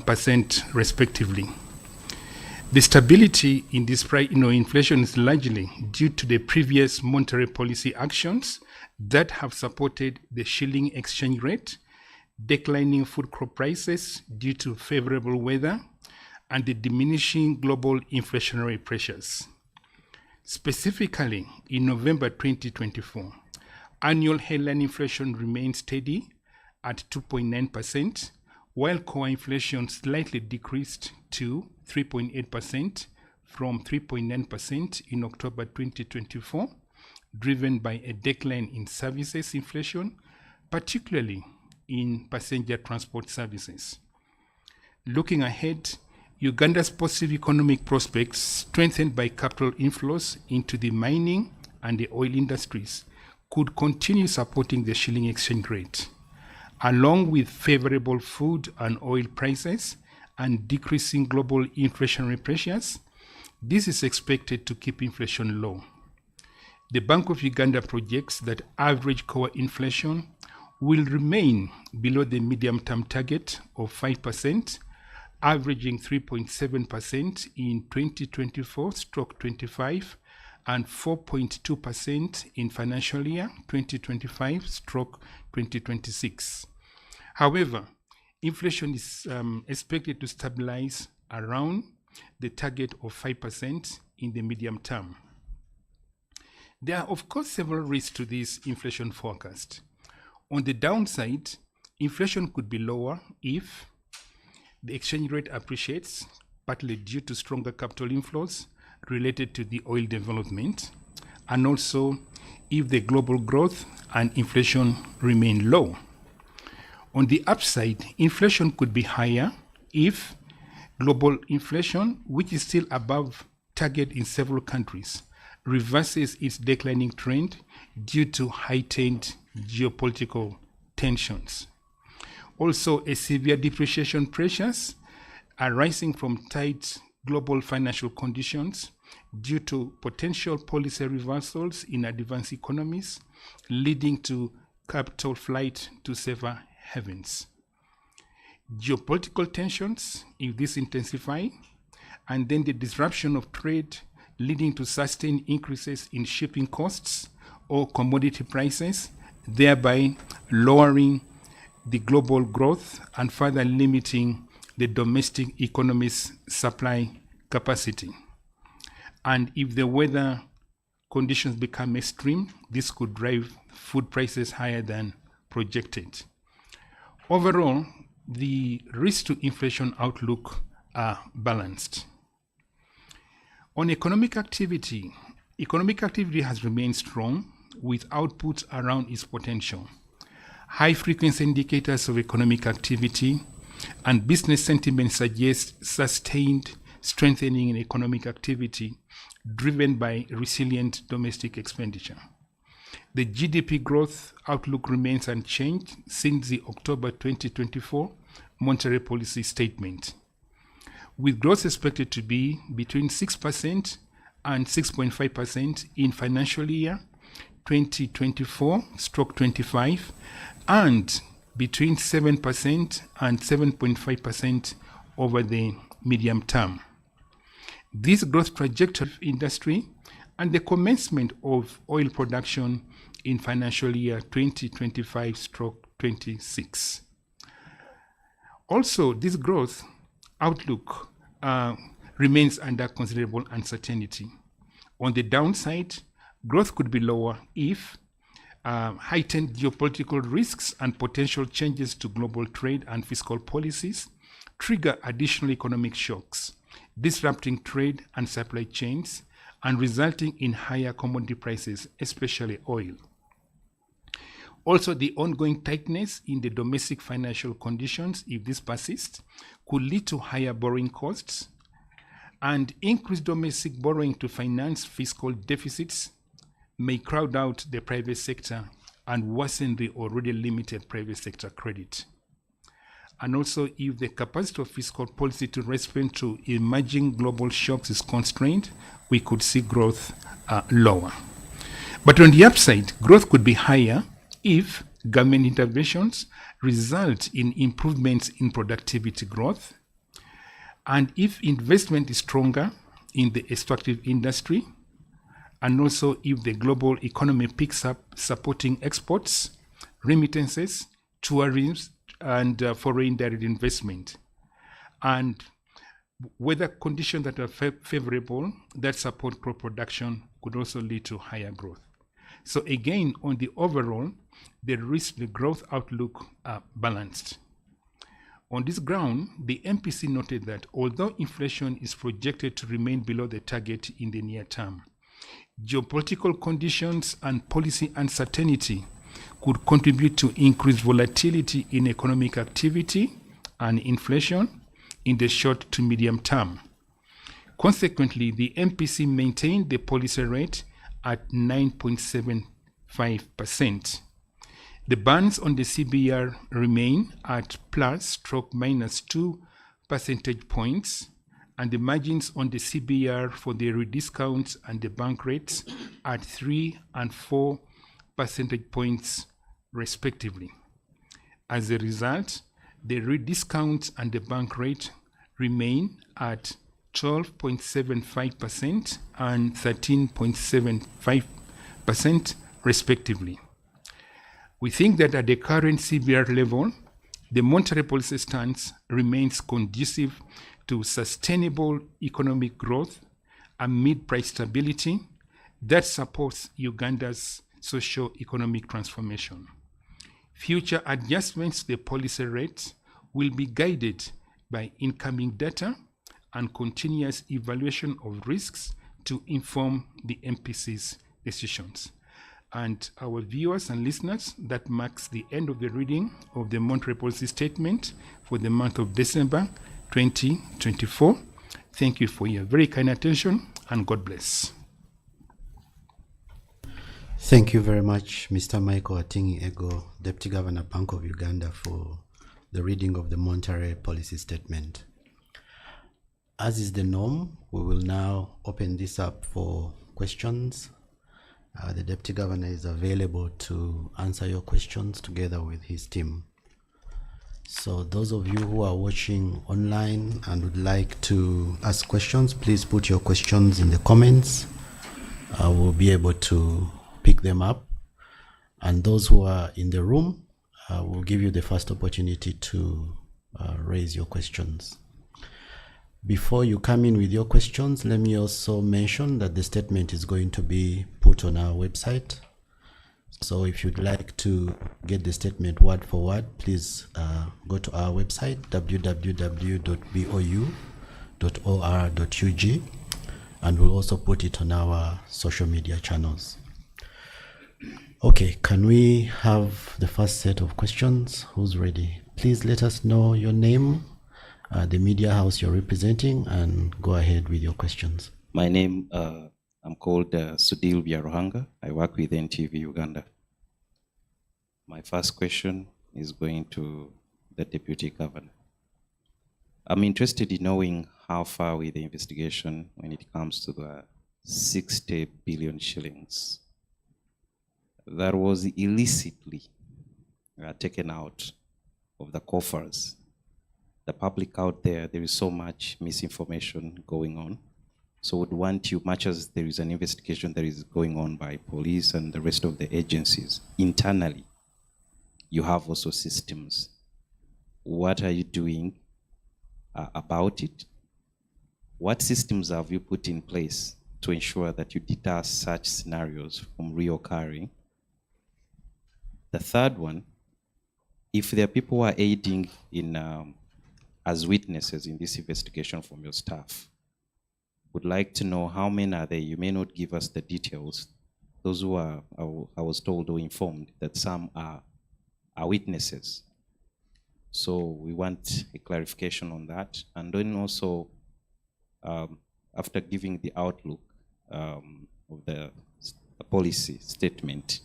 percent respectively. The stability in this inflation is largely due to the previous monetary policy actions that have supported the shilling exchange rate, declining food crop prices due to favorable weather, and the diminishing global inflationary pressures. Specifically, in November 2024, annual headline inflation remained steady at 2.9%, while core inflation slightly decreased to 3.8% from 3.9% in October 2024, driven by a decline in services inflation, particularly in passenger transport services. Looking ahead, Uganda's positive economic prospects, strengthened by capital inflows into the mining and the oil industries, could continue supporting the shilling exchange rate. Along with favorable food and oil prices and decreasing global inflationary pressures, this is expected to keep inflation low. The Bank of Uganda projects that average core inflation will remain below the medium-term target of 5%, averaging 3.7% in 2024/25 and 4.2% in financial year 2025/2026. However, inflation is expected to stabilize around the target of 5% in the medium term. There are, of course, several risks to this inflation forecast. On the downside, inflation could be lower if the exchange rate appreciates, partly due to stronger capital inflows related to the oil development, and also if the global growth and inflation remain low. On the upside, inflation could be higher if global inflation, which is still above target in several countries, reverses its declining trend due to heightened geopolitical tensions. Also, a severe depreciation pressures arising from tight global financial conditions due to potential policy reversals in advanced economies, leading to capital flight to safer havens. Geopolitical tensions, if this intensify, and then the disruption of trade leading to sustained increases in shipping costs or commodity prices, thereby lowering the global growth and further limiting the domestic economy's supply capacity. And if the weather conditions become extreme, this could drive food prices higher than projected. Overall, the risk to inflation outlook are balanced. On economic activity has remained strong with output around its potential. High-frequency indicators of economic activity and business sentiment suggest sustained strengthening in economic activity driven by resilient domestic expenditure. The GDP growth outlook remains unchanged since the October 2024 monetary policy statement, with growth expected to be between 6% and 6.5% in financial year 2024/25 and between 7% and 7.5% over the medium term. This growth trajectory of industry and the commencement of oil production in financial year 2025/26. Also, this growth outlook remains under considerable uncertainty. On the downside, growth could be lower if heightened geopolitical risks and potential changes to global trade and fiscal policies trigger additional economic shocks, disrupting trade and supply chains and resulting in higher commodity prices, especially oil. Also, the ongoing tightness in the domestic financial conditions, if this persists, could lead to higher borrowing costs, and increased domestic borrowing to finance fiscal deficits may crowd out the private sector and worsen the already limited private sector credit. And also, if the capacity of fiscal policy to respond to emerging global shocks is constrained, we could see growth lower. But on the upside, growth could be higher if government interventions result in improvements in productivity growth. And if investment is stronger in the extractive industry, and also if the global economy picks up, supporting exports, remittances, tourism, and foreign direct investment. And weather conditions that are favorable that support crop production could also lead to higher growth. So again, on the overall, the risk, the growth outlook are balanced. On this ground, the MPC noted that although inflation is projected to remain below the target in the near term, geopolitical conditions and policy uncertainty could contribute to increased volatility in economic activity and inflation in the short to medium term. Consequently, the MPC maintained the policy rate at 9.75%. The bands on the CBR remain at +/-2 percentage points, and the margins on the CBR for the rediscounts and the bank rates at 3 and 4 percentage points respectively. As a result, the rediscounts and the bank rate remain at 12.75% and 13.75% respectively. We think that at the current CBR level, the monetary policy stance remains conducive to sustainable economic growth amid price stability that supports Uganda's socio-economic transformation. Future adjustments to the policy rate will be guided by incoming data and continuous evaluation of risks to inform the MPC's decisions. And our viewers and listeners, that marks the end of the reading of the monetary policy statement for the month of December 2024. Thank you for your very kind attention, and God bless. Thank you very much, Mr. Michael Atingi Ego, Deputy Governor, Bank of Uganda, for the reading of the monetary policy statement. As is the norm, we will now open this up for questions. The Deputy Governor is available to answer your questions together with his team. So those of you who are watching online and would like to ask questions, please put your questions in the comments. We'll be able to pick them up. And those who are in the room, we'll give you the first opportunity to raise your questions. Before you come in with your questions, let me also mention that the statement is going to be put on our website. So if you'd like to get the statement word for word, please go to our website, www.bou.or.ug, and we'll also put it on our social media channels. Okay, can we have the first set of questions? Who's ready? Please let us know your name, the media house you're representing, and go ahead with your questions. My name, I'm called Sudil Byaruhanga. I work with NTV Uganda. My first question is going to the Deputy Governor. I'm interested in knowing how far with the investigation when it comes to the 60 billion shillings that was illicitly taken out of the coffers. The public out there, there is so much misinformation going on. So would want you, much as there is an investigation that is going on by police and the rest of the agencies, internally, you have also systems. What are you doing about it? What systems have you put in place to ensure that you deter such scenarios from reoccurring? The third one, if there are people who are aiding in as witnesses in this investigation from your staff, would like to know how many are there. You may not give us the details. Those who are, I was told or informed that some are witnesses. So we want a clarification on that. And then also, after giving the outlook of the policy statement,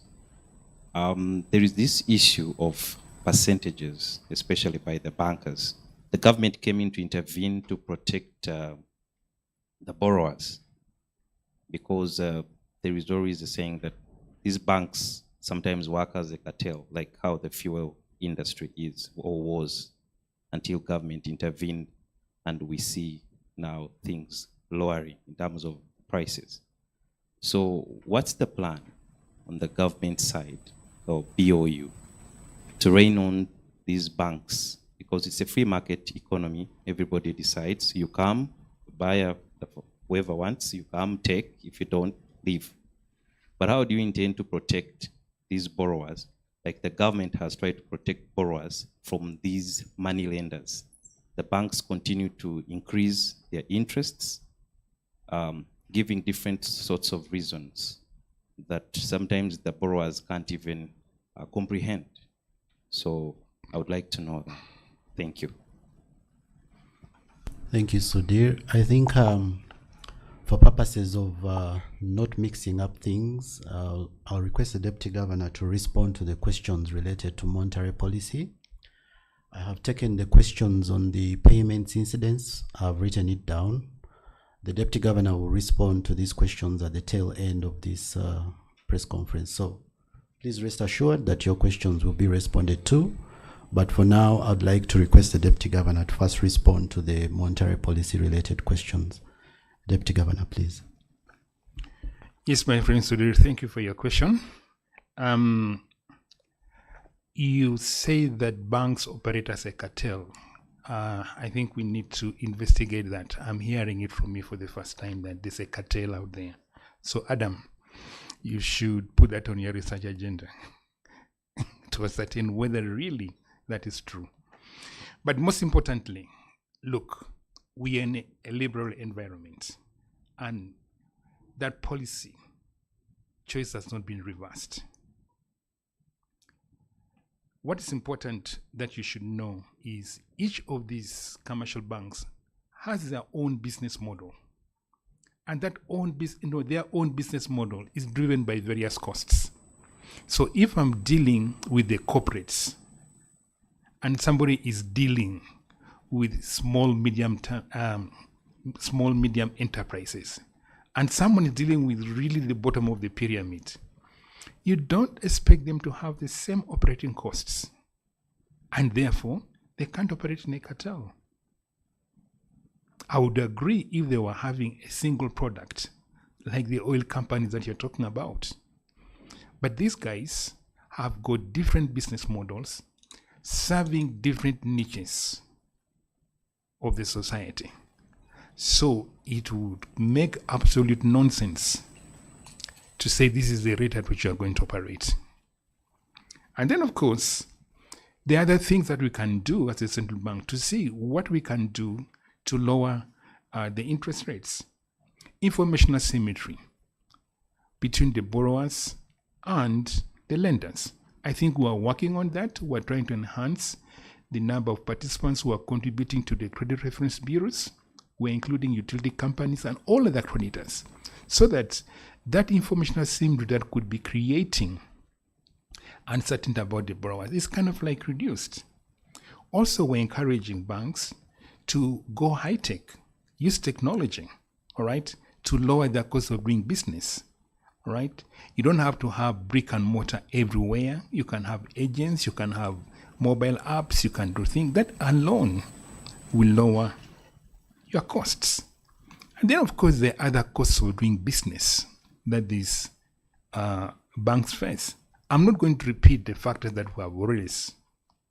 there is this issue of percentages, especially by the bankers. The government came in to intervene to protect the borrowers, because there is always a saying that these banks sometimes work as a cartel, like how the fuel industry is or was until government intervened, and we see now things lowering in terms of prices. So what's the plan on the government side or BOU to rein on these banks? Because it's a free market economy. Everybody decides. You come, buy whoever wants, you come, take. If you don't, leave. But how do you intend to protect these borrowers? Like the government has tried to protect borrowers from these money lenders. The banks continue to increase their interests, giving different sorts of reasons that sometimes the borrowers can't even comprehend. So I would like to know that. Thank you. Thank you, Sudhir. I think for purposes of not mixing up things, I'll request the Deputy Governor to respond to the questions related to monetary policy. I have taken the questions on the payments incidents. I've written it down. The Deputy Governor will respond to these questions at the tail end of this press conference. So please rest assured that your questions will be responded to. But for now, I'd like to request the Deputy Governor to first respond to the monetary policy related questions. Deputy Governor, please. Yes, my friend Sudhir, thank you for your question. You say that banks operate as a cartel. I think we need to investigate that. I'm hearing it from you for the first time that there's a cartel out there. So Adam, you should put that on your research agenda to ascertain whether really that is true. But most importantly, look, we are in a liberal environment, and that policy choice has not been reversed. What is important that you should know is each of these commercial banks has their own business model, and that their own business model is driven by various costs. So if I'm dealing with the corporates and somebody is dealing with small medium enterprises, and someone is dealing with really the bottom of the pyramid, you don't expect them to have the same operating costs, and therefore they can't operate in a cartel. I would agree if they were having a single product, like the oil companies that you're talking about. But these guys have got different business models serving different niches of the society. So it would make absolute nonsense to say this is the rate at which you are going to operate. And then, of course, there are other things that we can do as a central bank to see what we can do to lower the interest rates. Information asymmetry between the borrowers and the lenders. I think we are working on that. We're trying to enhance the number of participants who are contributing to the credit reference bureaus. We're including utility companies and all other creditors, so that that information asymmetry that could be creating uncertainty about the borrowers is kind of like reduced. Also, we're encouraging banks to go high-tech, use technology, all right, to lower the cost of doing business, all right? You don't have to have brick and mortar everywhere. You can have agents, you can have mobile apps, you can do things. That alone will lower your costs. And then, of course, there are other costs of doing business that these banks face. I'm not going to repeat the factors that we have already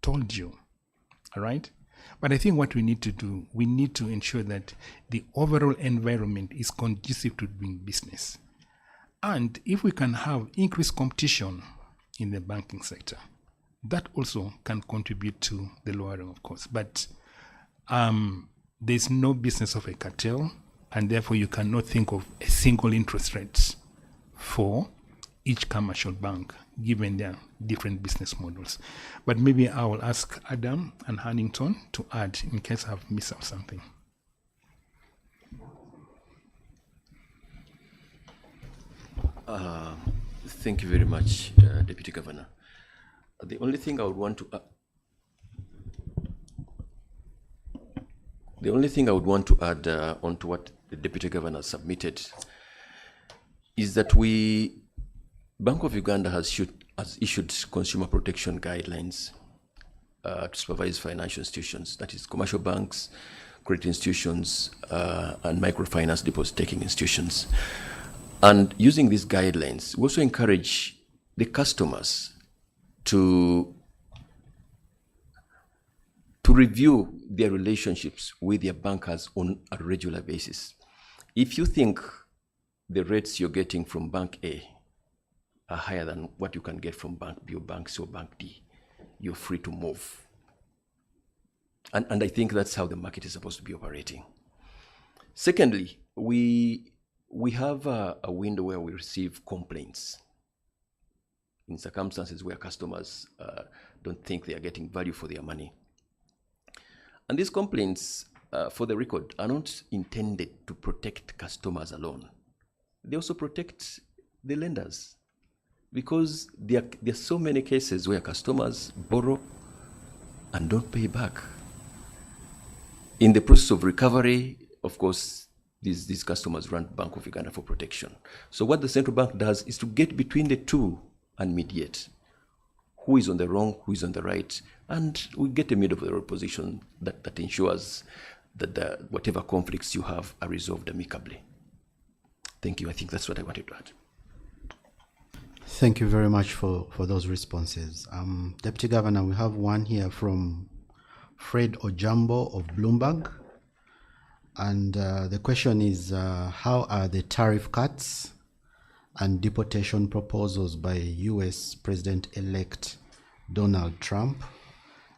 told you, all right? But I think what we need to do, we need to ensure that the overall environment is conducive to doing business. And if we can have increased competition in the banking sector, that also can contribute to the lowering of costs. But there's no business of a cartel, and therefore you cannot think of a single interest rate for each commercial bank, given their different business models. But maybe I will ask Adam and Huntington to add in case I've missed out something. Thank you very much, Deputy Governor. The only thing I would want to add onto what the Deputy Governor submitted is that Bank of Uganda has has issued consumer protection guidelines to supervise financial institutions, that is commercial banks, credit institutions, and microfinance deposit-taking institutions. And using these guidelines, we also encourage the customers to review their relationships with their bankers on a regular basis. If you think the rates you're getting from Bank A are higher than what you can get from Bank B or Bank C or Bank D, you're free to move. And I think that's how the market is supposed to be operating. Secondly, we have a window where we receive complaints in circumstances where customers don't think they are getting value for their money. And these complaints, for the record, are not intended to protect customers alone. They also protect the lenders, because there are so many cases where customers borrow and don't pay back. In the process of recovery, of course, these customers run Bank of Uganda for protection. So what the central bank does is to get between the two and mediate. Who is on the wrong, who is on the right, and we get a middle of the road position that ensures that whatever conflicts you have are resolved amicably. Thank you. I think that's what I wanted to add. Thank you very much for those responses. Deputy Governor, we have one here from Fred Ojambo of Bloomberg. And the question is, how are the tariff cuts and deportation proposals by US President-elect Donald Trump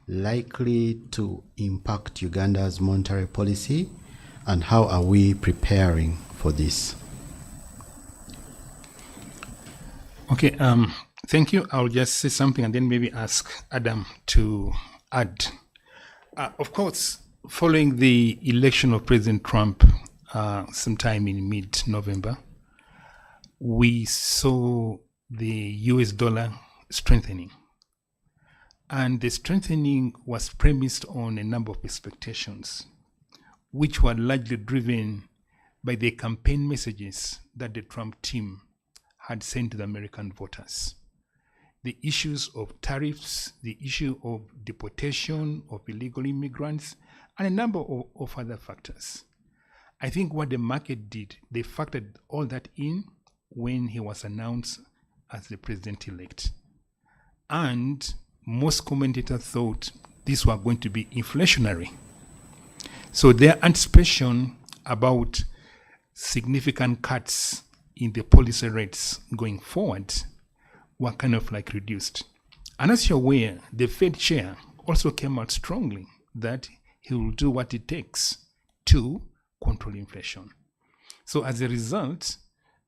likely to impact Uganda's monetary policy, and how are we preparing for this? Okay, thank you. I'll just say something and then maybe ask Adam to add. Of course, following the election of President Trump sometime in mid-November, we saw the US dollar strengthening. And the strengthening was premised on a number of expectations, which were largely driven by the campaign messages that the Trump team had sent to the American voters. The issues of tariffs, the issue of deportation of illegal immigrants, and a number of other factors. I think what the market did, they factored all that in when he was announced as the president-elect. And most commentators thought these were going to be inflationary. So their anticipation about significant cuts in the policy rates going forward were kind of like reduced. And as you're aware, the Fed chair also came out strongly that he will do what it takes to control inflation. So as a result,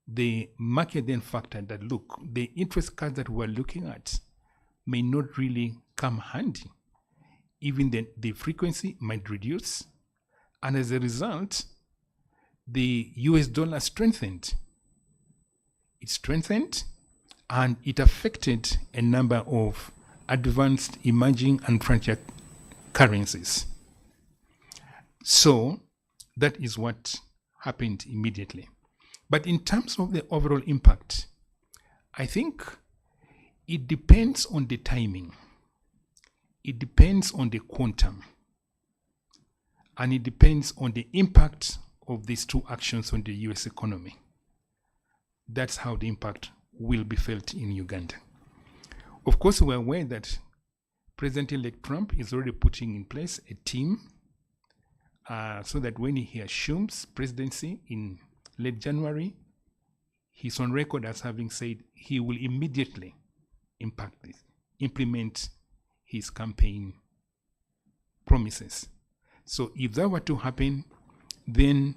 the market then factored that, look, the interest cuts that we're looking at may not really come handy. Even the frequency might reduce. And as a result, the US dollar strengthened. It strengthened and it affected a number of advanced, emerging, and frontier currencies. So that is what happened immediately. But in terms of the overall impact, I think it depends on the timing. It depends on the quantum. And it depends on the impact of these two actions on the US economy. That's how the impact will be felt in Uganda. Of course, we're aware that President-elect Trump is already putting in place a team so that when he assumes presidency in late January, he's on record as having said he will immediately implement his campaign promises. So if that were to happen, then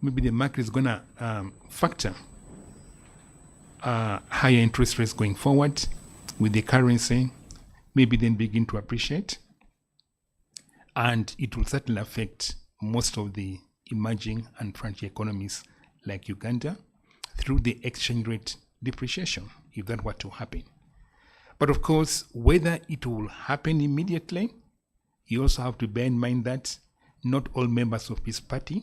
maybe the market is going to factor higher interest rates going forward with the currency, maybe then begin to appreciate. And it will certainly affect most of the emerging and frontier economies like Uganda through the exchange rate depreciation, if that were to happen. But of course, whether it will happen immediately, you also have to bear in mind that not all members of his party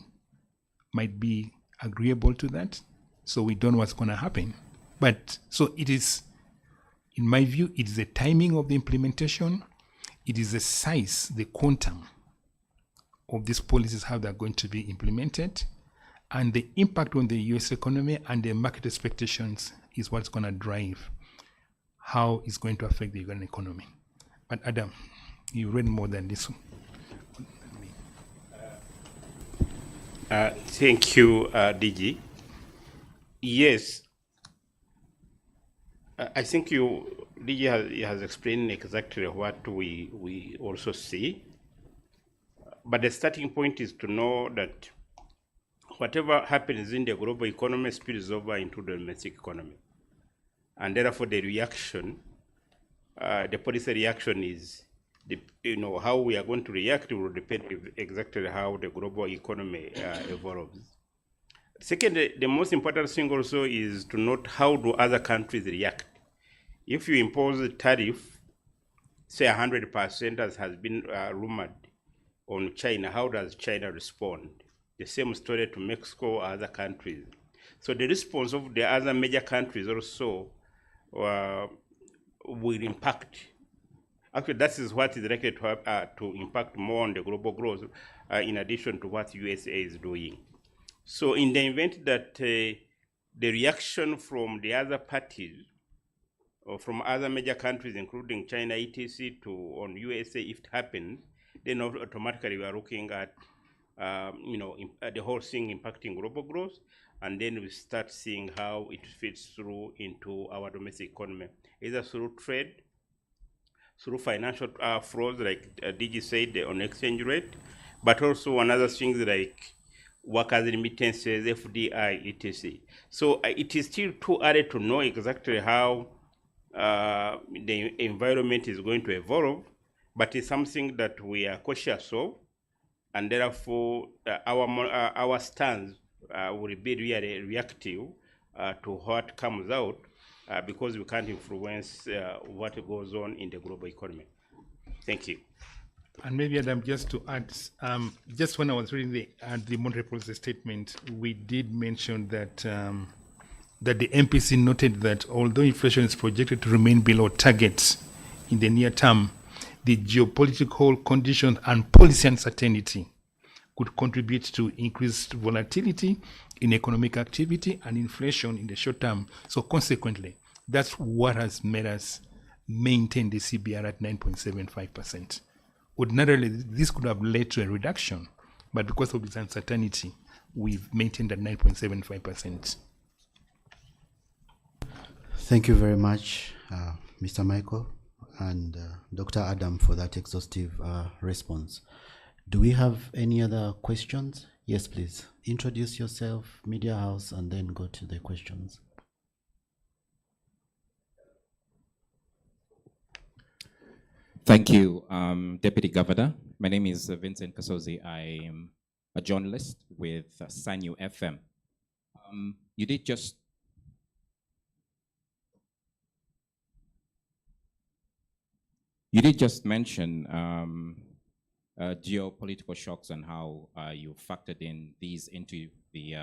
might be agreeable to that. So we don't know what's going to happen. But so it is In my view, it is the timing of the implementation, it is the size, the quantum of these policies, how they're going to be implemented, and the impact on the US economy and the market expectations is what's going to drive how it's going to affect the Ugandan economy. But Adam, you read more than this one. Thank you, DG. Yes, I think DG has explained exactly what we also see. But the starting point is to know that whatever happens in the global economy spills over into the domestic economy. And therefore the reaction, the policy reaction is, how we are going to react will depend exactly how the global economy evolves. Second, the most important thing also is to note how do other countries react. If you impose a tariff, say 100% as has been rumored on China, how does China respond? The same story to Mexico or other countries. So the response of the other major countries also will impact. Actually, that is what is likely to impact more on the global growth, in addition to what USA is doing. So in the event that the reaction from the other parties, or from other major countries, including China, etc., on USA, if it happens, then automatically we are looking at, the whole thing impacting global growth, and then we start seeing how it fits through into our domestic economy, either through trade, through financial flows, like DG said, on exchange rate, but also on other things like workers' remittances, FDI, etc. So it is still too early to know exactly how the environment is going to evolve, but it's something that we are cautious of, and therefore our stance will be really reactive to what comes out, because we can't influence what goes on in the global economy. Thank you. And maybe, Adam, just to add, just when I was reading the monetary policy statement, we did mention that that the MPC noted that although inflation is projected to remain below targets in the near term, the geopolitical conditions and policy uncertainty could contribute to increased volatility in economic activity and inflation in the short term. So consequently, that's what has made us maintain the CBR at 9.75%. Ordinarily, this could have led to a reduction, but because of this uncertainty, we've maintained at 9.75%. Thank you very much, Mr. Michael and Dr. Adam, for that exhaustive response. Do we have any other questions? Yes, please. Introduce yourself, Media House, and then go to the questions. Thank you, Deputy Governor. My name is Vincent Kasozi. I am a journalist with Sanyu FM. You did just mention geopolitical shocks and how you factored in these into the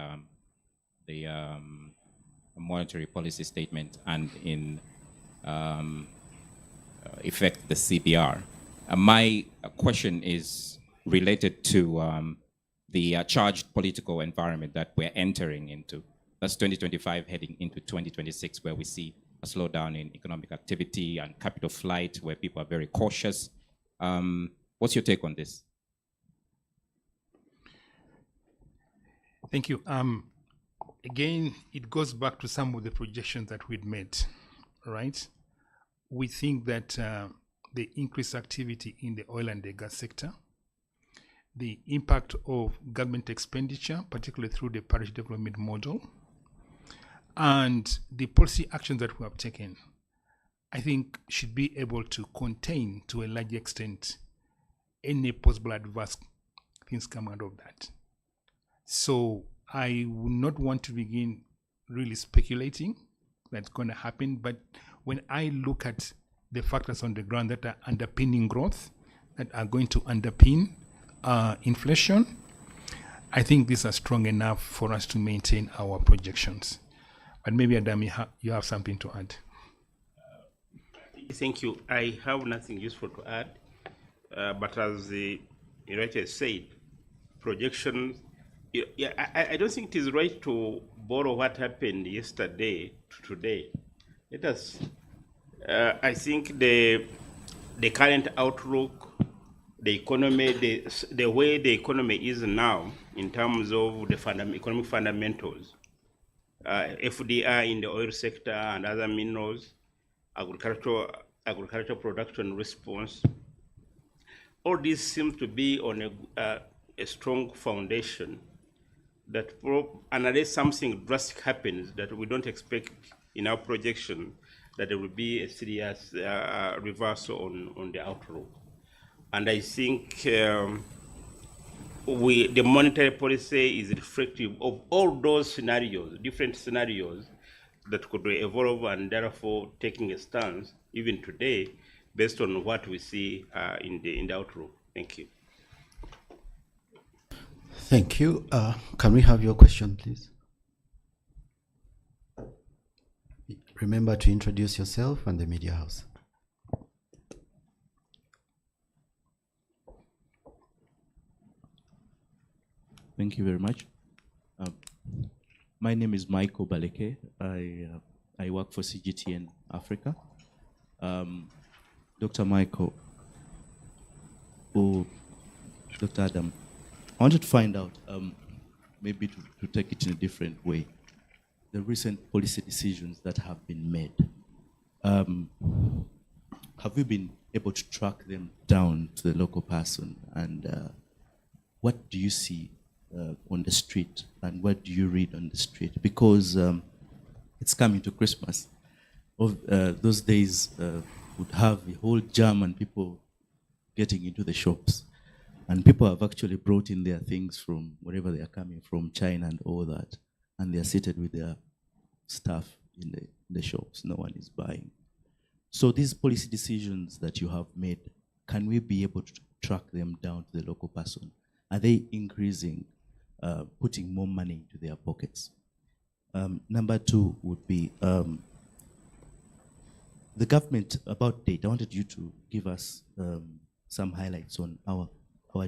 monetary policy statement and in effect the CBR. My question is related to the charged political environment that we're entering into. That's 2025 heading into 2026, where we see a slowdown in economic activity and capital flight, where people are very cautious. What's your take on this? Thank you. Again, it goes back to some of the projections that we'd made, right? We think that the increased activity in the oil and the gas sector, the impact of government expenditure, particularly through the parish development model, and the policy actions that we have taken, I think should be able to contain to a large extent any possible adverse things come out of that. So I would not want to begin really speculating that's going to happen, but when I look at the factors on the ground that are underpinning growth, that are going to underpin inflation, I think these are strong enough for us to maintain our projections. But maybe, Adam, you have something to add. Thank you. I have nothing useful to add, but as the writer said, projections. Yeah, I don't think it is right to borrow what happened yesterday to today. Let us. I think the current outlook, the economy, the way the economy is now in terms of the economic fundamentals, FDI in the oil sector and other minerals, agricultural production response, all these seem to be on a strong foundation that unless something drastic happens that we don't expect in our projection, that there will be a serious reversal on the outlook. And I think the monetary policy is reflective of all those scenarios, different scenarios that could evolve, and therefore taking a stance even today based on what we see in the outlook. Thank you. Thank you. Can we have your question, please? Remember to introduce yourself and the media house. Thank you very much. My name is Michael Baleke. I work for CGTN Africa. Dr. Michael, or Dr. Adam, I wanted to find out, maybe to take it in a different way, the recent policy decisions that have been made. Have you been able to track them down to the local person? And what do you see on the street, and what do you read on the street? Because it's coming to Christmas. Those days would have a whole jam and people getting into the shops. And people have actually brought in their things from wherever they are coming from, China and all that, and they are seated with their stuff in the shops. No one is buying. So these policy decisions that you have made, can we be able to track them down to the local person? Are they increasing, putting more money into their pockets? Number two would be the government about debt. I wanted you to give us some highlights on our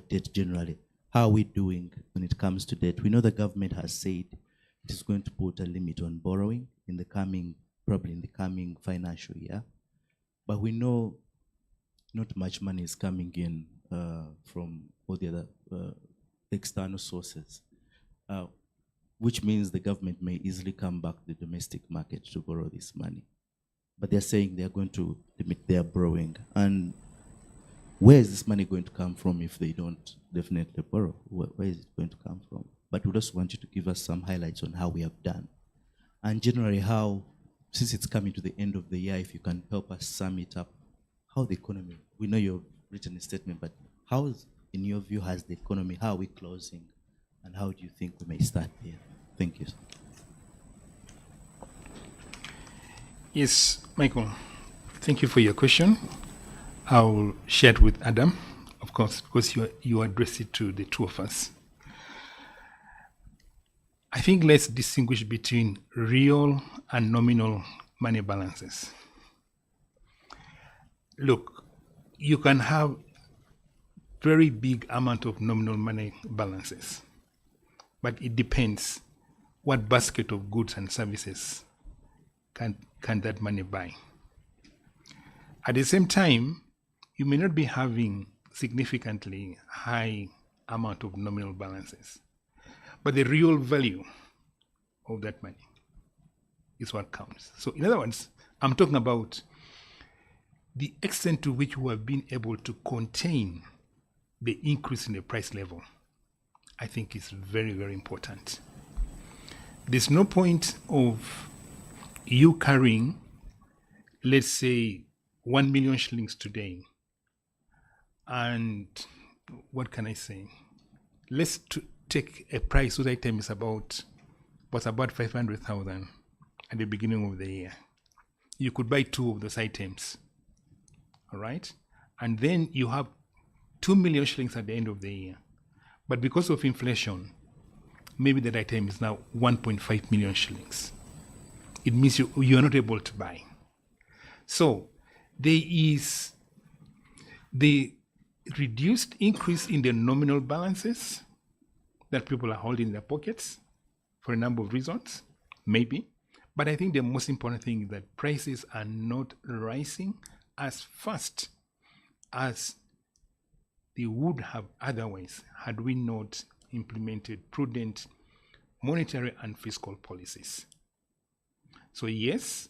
debt generally. How are we doing when it comes to debt? We know the government has said it is going to put a limit on borrowing in the coming, probably in the coming financial year. But we know not much money is coming in from all the other external sources, which means the government may easily come back to the domestic market to borrow this money. But they're saying they're going to limit their borrowing. And where is this money going to come from if they don't definitely borrow? Where is it going to come from? But we just want you to give us some highlights on how we have done. And generally how, since it's coming to the end of the year, if you can help us sum it up, how the economy, we know you've written a statement, but how, in your view, has the economy, how are we closing, and how do you think we may start here? Thank you. Yes, Michael, thank you for your question. I'll share it with Adam, of course, because you address it to the two of us. I think let's distinguish between real and nominal money balances. Look, you can have very big amount of nominal money balances, but it depends what basket of goods and services can that money buy. At the same time, you may not be having significantly high amount of nominal balances, but the real value of that money is what counts. So in other words, I'm talking about the extent to which we have been able to contain the increase in the price level. I think is very, very important. There's no point of you carrying, let's say, 1 million shillings today, and what can I say? Let's take a price whose item is was about 500,000 at the beginning of the year. You could buy 2 of those items, all right? And then you have 2 million shillings at the end of the year. But because of inflation, maybe that item is now 1.5 million shillings. It means you are not able to buy. So there is the reduced increase in the nominal balances that people are holding in their pockets for a number of reasons, maybe. But I think the most important thing is that prices are not rising as fast as they would have otherwise had we not implemented prudent monetary and fiscal policies. So yes,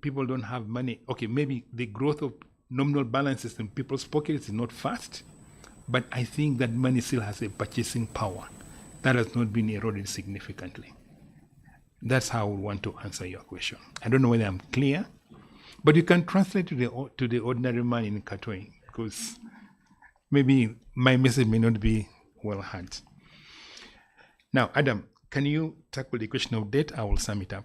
people don't have money. Okay, maybe the growth of nominal balances in people's pockets is not fast, but I think that money still has a purchasing power that has not been eroded significantly. That's how I would want to answer your question. I don't know whether I'm clear, but you can translate to the ordinary man in Katoi, because maybe my message may not be well heard. Now, Adam, can you tackle the question of debt? I will sum it up.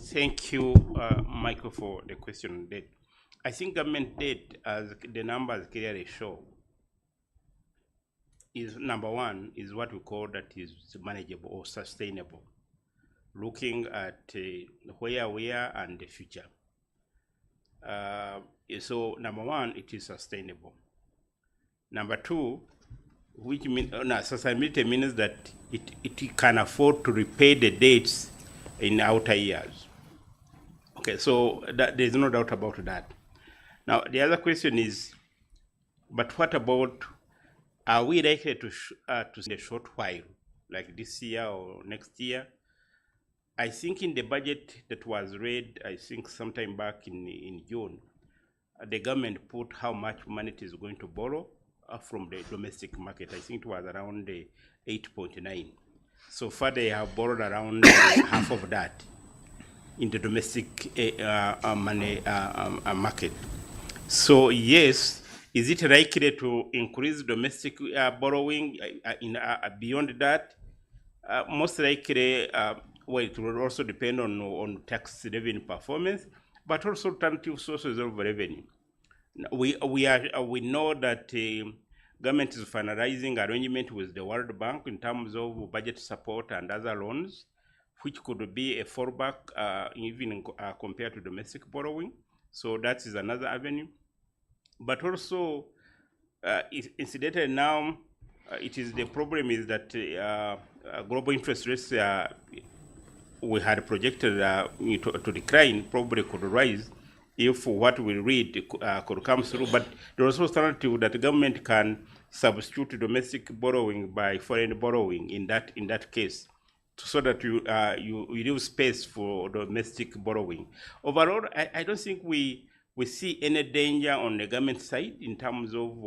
Thank you, Michael, for the question on debt. I think government debt, as the numbers clearly show, is number one, is what we call that is manageable or sustainable, looking at where we are and the future. So number one, it is sustainable. Number two, which means sustainability means that it can afford to repay the debts in outer years. Okay, so there's no doubt about that. Now, the other question is, but what about, are we likely to see a short while, like this year or next year? I think in the budget that was read, I think sometime back in June, the government put how much money it is going to borrow from the domestic market. I think it was around 8.9. So far, they have borrowed around half of that in the domestic money market. So yes, is it likely to increase domestic borrowing beyond that? Most likely, well, it will also depend on tax revenue performance, but also alternative sources of revenue. We know that government is finalizing arrangement with the World Bank in terms of budget support and other loans, which could be a fallback even compared to domestic borrowing. So that is another avenue. But also, incidentally now, it is the problem is that global interest rates we had projected to decline probably could rise if what we read could come through. But there is also alternative that the government can substitute domestic borrowing by foreign borrowing in that case, so that you leave space for domestic borrowing. Overall, I don't think we see any danger on the government side in terms of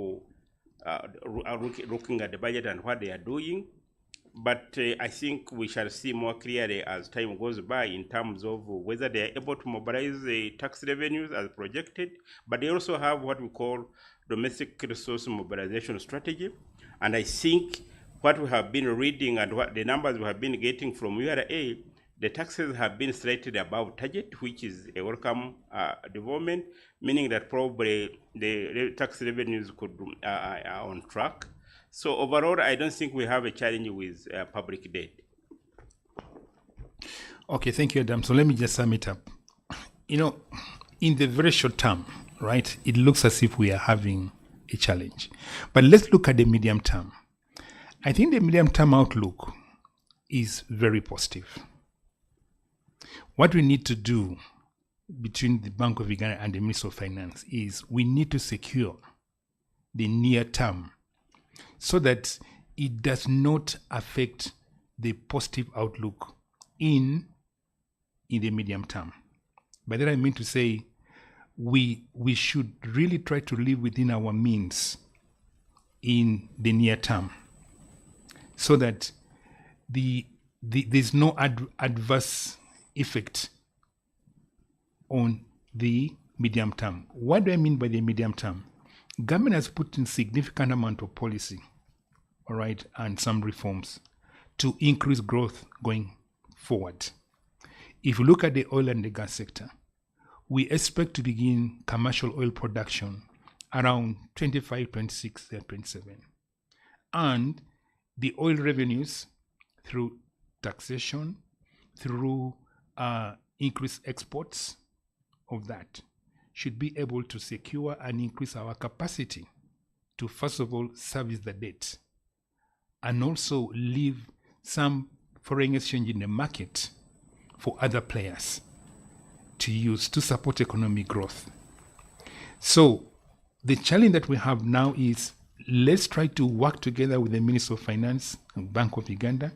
looking at the budget and what they are doing. But I think we shall see more clearly as time goes by in terms of whether they are able to mobilize the tax revenues as projected. But they also have what we call domestic resource mobilization strategy. And I think what we have been reading and what the numbers we have been getting from URA, the taxes have been slightly above target, which is a welcome development, meaning that probably the tax revenues are on track. So overall, I don't think we have a challenge with public debt. Okay, thank you, Adam. So let me just sum it up. You know, in the very short term, right, it looks as if we are having a challenge. But let's look at the medium term. I think the medium term outlook is very positive. What we need to do between the Bank of Uganda and the Ministry of Finance is we need to secure the near term so that it does not affect the positive outlook in the medium term. By that I mean to say we should really try to live within our means in the near term so that there's no adverse effect on the medium term. What do I mean by the medium term? Government has put in significant amount of policy, all right, and some reforms to increase growth going forward. If you look at the oil and the gas sector, we expect to begin commercial oil production around 25, 26, 27. And the oil revenues through taxation, through increase exports of that, should be able to secure and increase our capacity to, first of all, service the debt, and also leave some foreign exchange in the market for other players to use to support economic growth. So the challenge that we have now is, let's try to work together with the Ministry of Finance and Bank of Uganda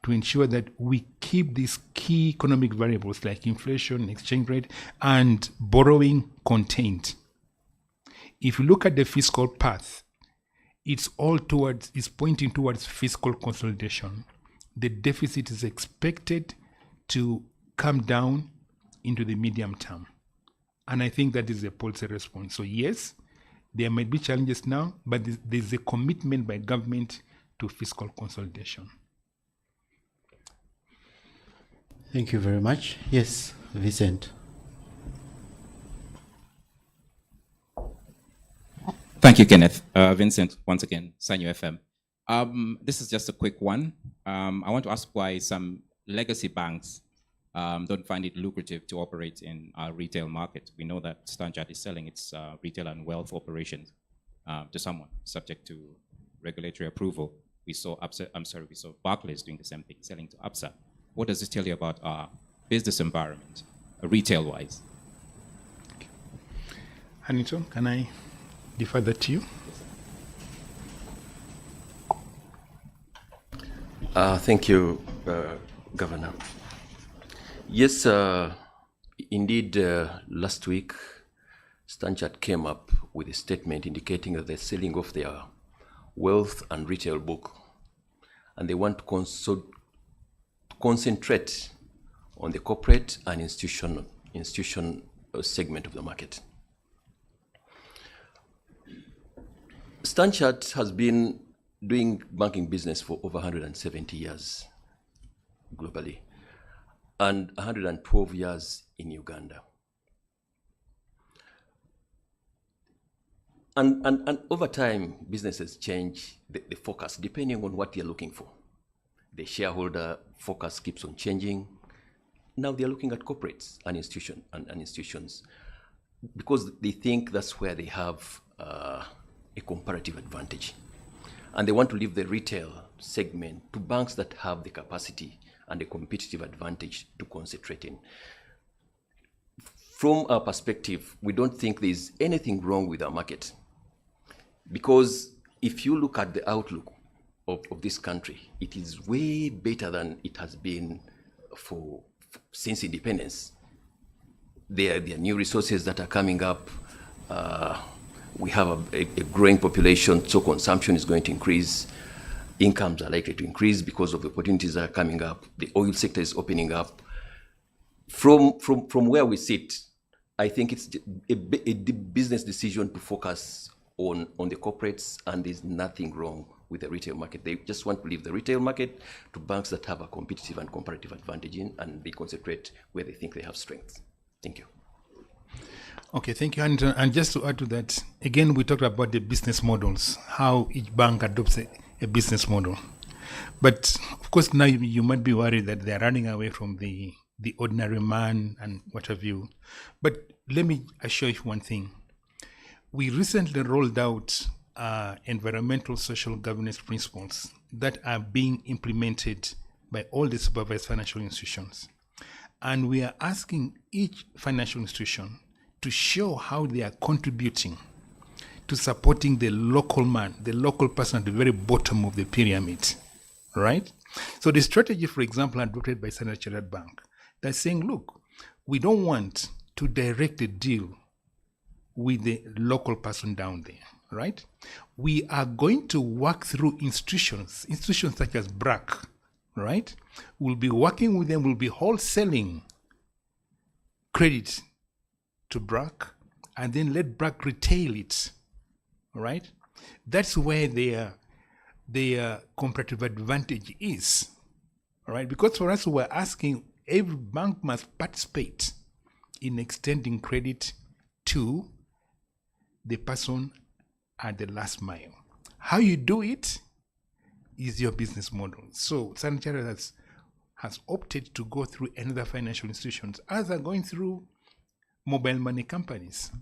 to ensure that we keep these key economic variables like inflation, exchange rate, and borrowing contained. If you look at the fiscal path, it's pointing towards fiscal consolidation. The deficit is expected to come down into the medium term. And I think that is a policy response. So yes, there might be challenges now, but there's a commitment by government to fiscal consolidation. Thank you very much. Yes, Vincent. Thank you, Kenneth. Vincent, once again, Sanyo FM. This is just a quick one. I want to ask why some legacy banks don't find it lucrative to operate in our retail market. We know that Standard Chartered is selling its retail and wealth operations to someone subject to regulatory approval. We saw Barclays doing the same thing, selling to ABSA. What does this tell you about our business environment, retail-wise? Hanito, can I defer that to you? Thank you, Governor. Yes, indeed, last week, Standard Chartered came up with a statement indicating that they're selling off their wealth and retail book, and they want to concentrate on the corporate and institution segment of the market. Standard Chartered has been doing banking business for over 170 years globally, and 112 years in Uganda. And over time, businesses change the focus depending on what they're looking for. The shareholder focus keeps on changing. Now they're looking at corporates and institutions because they think that's where they have a comparative advantage. And they want to leave the retail segment to banks that have the capacity and a competitive advantage to concentrate in. From our perspective, we don't think there's anything wrong with our market, because if you look at the outlook of this country, it is way better than it has been since independence. There are new resources that are coming up. We have a growing population, so consumption is going to increase. Incomes are likely to increase because of the opportunities that are coming up. The oil sector is opening up. From where we sit, I think it's a business decision to focus on the corporates, and there's nothing wrong with the retail market. They just want to leave the retail market to banks that have a competitive and comparative advantage in, and they concentrate where they think they have strength. Thank you. Okay, thank you, Huntington. And just to add to that, again, we talked about the business models, how each bank adopts a business model. But of course, now you might be worried that they're running away from the ordinary man and what have you. But let me assure you one thing. We recently rolled out environmental social governance principles that are being implemented by all the supervised financial institutions. And we are asking each financial institution to show how they are contributing to supporting the local man, the local person at the very bottom of the pyramid, right? So the strategy, for example, adopted by Standard Chartered Bank, they're saying, look, we don't want to direct a deal with the local person down there, right? We are going to work through institutions such as BRAC, right? We'll be working with them, we'll be wholesaling credit to BRAC, and then let BRAC retail it, right? That's where their comparative advantage is, all right? Because for us, we're asking every bank must participate in extending credit to the person at the last mile. How you do it is your business model. So Standard Chartered has opted to go through another financial institutions. Others are going through mobile money companies.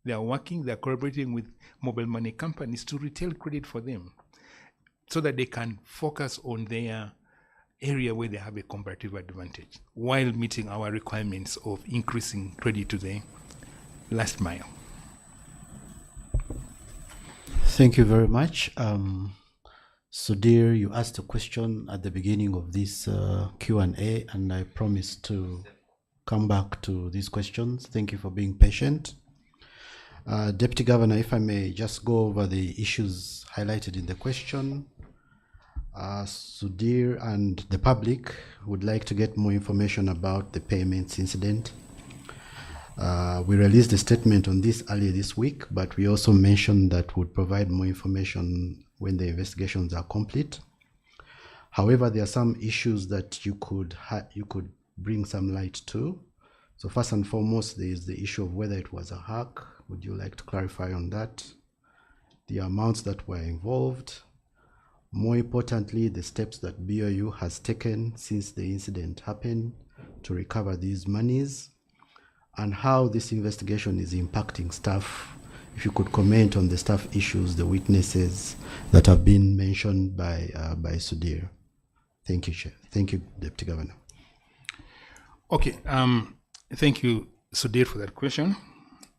They are collaborating with mobile money companies to retail credit for them so that they can focus on their area where they have a comparative advantage while meeting our requirements of increasing credit to the last mile. Thank you very much. Sudhir, you asked a question at the beginning of this Q&A, and I promised to come back to these questions. Thank you for being patient. Deputy Governor, if I may just go over the issues highlighted in the question. Sudhir and the public would like to get more information about the payments incident. We released a statement on this earlier this week, but we also mentioned that we'd provide more information when the investigations are complete. However, there are some issues that you could bring some light to. So first and foremost, there is the issue of whether it was a hack. Would you like to clarify on that? The amounts that were involved. More importantly, the steps that BOU has taken since the incident happened to recover these monies, and how this investigation is impacting staff. If you could comment on the staff issues, the witnesses that have been mentioned by Sudhir. Thank you, Chair. Thank you, Deputy Governor. Okay, thank you, Sudhir, for that question.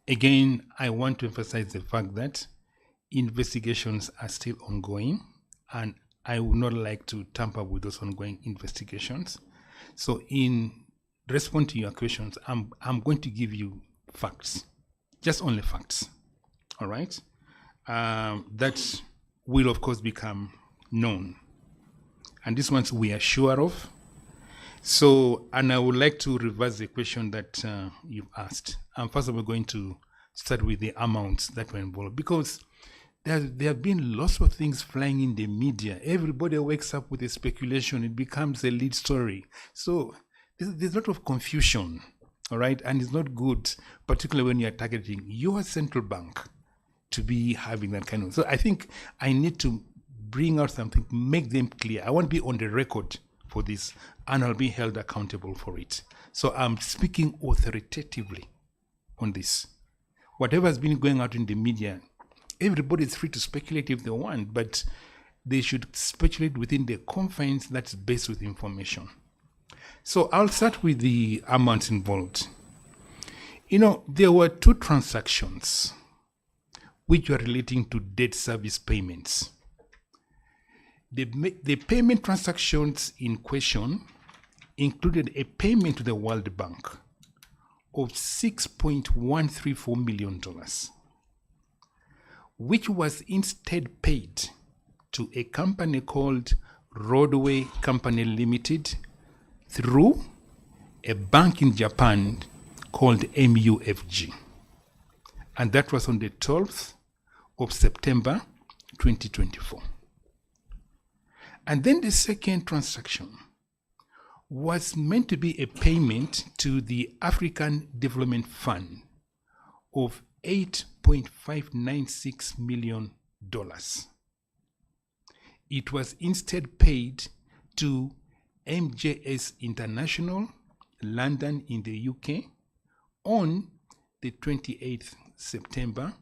Again, I want to emphasize the fact that investigations are still ongoing, and I would not like to tamper with those ongoing investigations. So in response to your questions, I'm going to give you facts, just only facts, all right? That will, of course, become known. And these ones we are sure of. So, and I would like to reverse the question that you've asked. I'm first of all going to start with the amounts that were involved, because there have been lots of things flying in the media. Everybody wakes up with a speculation. It becomes a lead story. So there's a lot of confusion, all right? And it's not good, particularly when you're targeting your central bank to be having that kind of. So I think I need to bring out something, make them clear. I want to be on the record for this, and I'll be held accountable for it. So I'm speaking authoritatively on this. Whatever has been going out in the media, everybody is free to speculate if they want, but they should speculate within the confines that's based with information. So I'll start with the amounts involved. You know, there were two transactions which were relating to debt service payments. The payment transactions in question included a payment to the World Bank of $6.134 million, which was instead paid to a company called Roadway Company Limited through a bank in Japan called MUFG. And that was on the 12th of September 2024. And then the second transaction was meant to be a payment to the African Development Fund of $8.596 million. It was instead paid to MJS International, London in the UK, on the 28th September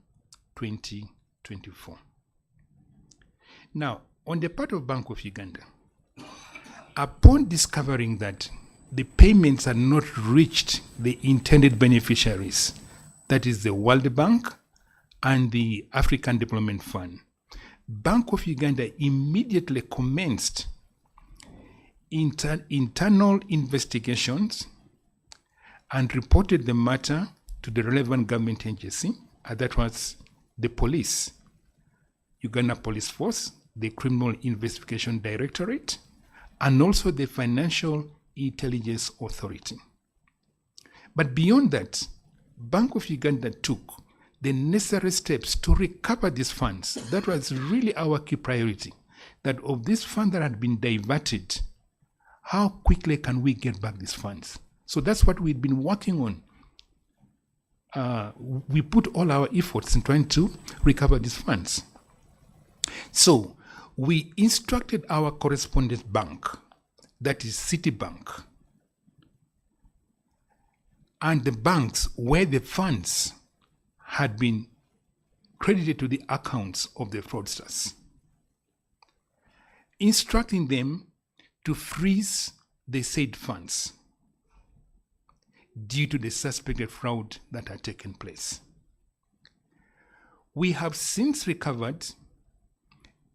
2024. Now, on the part of Bank of Uganda, upon discovering that the payments had not reached the intended beneficiaries, that is the World Bank and the African Development Fund, Bank of Uganda immediately commenced internal investigations and reported the matter to the relevant government agency, and that was the police, Uganda Police Force, the Criminal Investigation Directorate, and also the Financial Intelligence Authority. But beyond that, Bank of Uganda took the necessary steps to recover these funds. That was really our key priority, that of this fund that had been diverted, how quickly can we get back these funds? So that's what we've been working on. We put all our efforts in trying to recover these funds. So we instructed our correspondent bank, that is Citibank, and the banks where the funds had been credited to the accounts of the fraudsters, instructing them to freeze the said funds due to the suspected fraud that had taken place. We have since recovered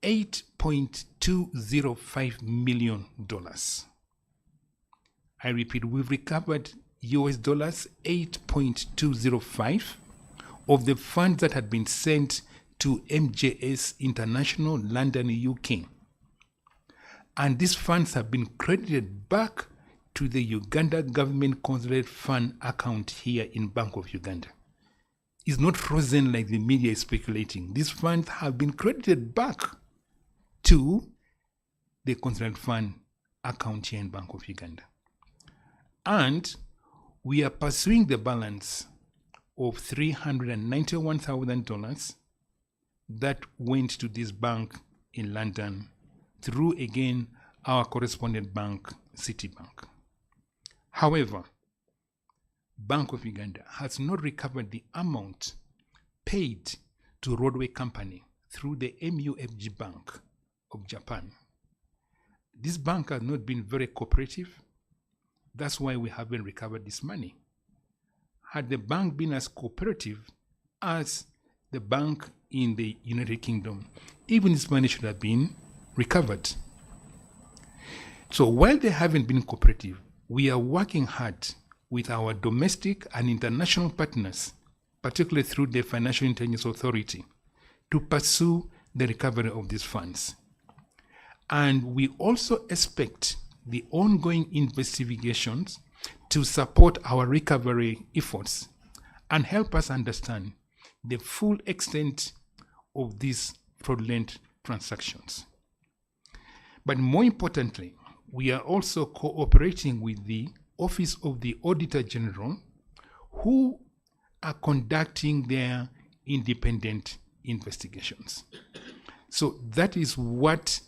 $8.205 million. I repeat, we've recovered US dollars 8.205 of the funds that had been sent to MJS International, London, UK. And these funds have been credited back to the Uganda Government Consolidated Fund account here in Bank of Uganda. It's not frozen like the media is speculating. These funds have been credited back to the Consolidated Fund account here in Bank of Uganda. And we are pursuing the balance of $391,000 that went to this bank in London through, again, our correspondent bank, Citibank. However, Bank of Uganda has not recovered the amount paid to Roadway Company through the MUFG Bank of Japan. This bank has not been very cooperative. That's why we haven't recovered this money. Had the bank been as cooperative as the bank in the United Kingdom, even this money should have been recovered. So while they haven't been cooperative, we are working hard with our domestic and international partners, particularly through the Financial Intelligence Authority, to pursue the recovery of these funds. And we also expect the ongoing investigations to support our recovery efforts and help us understand the full extent of these fraudulent transactions. But more importantly, we are also cooperating with the Office of the Auditor General, who are conducting their independent investigations. So that is what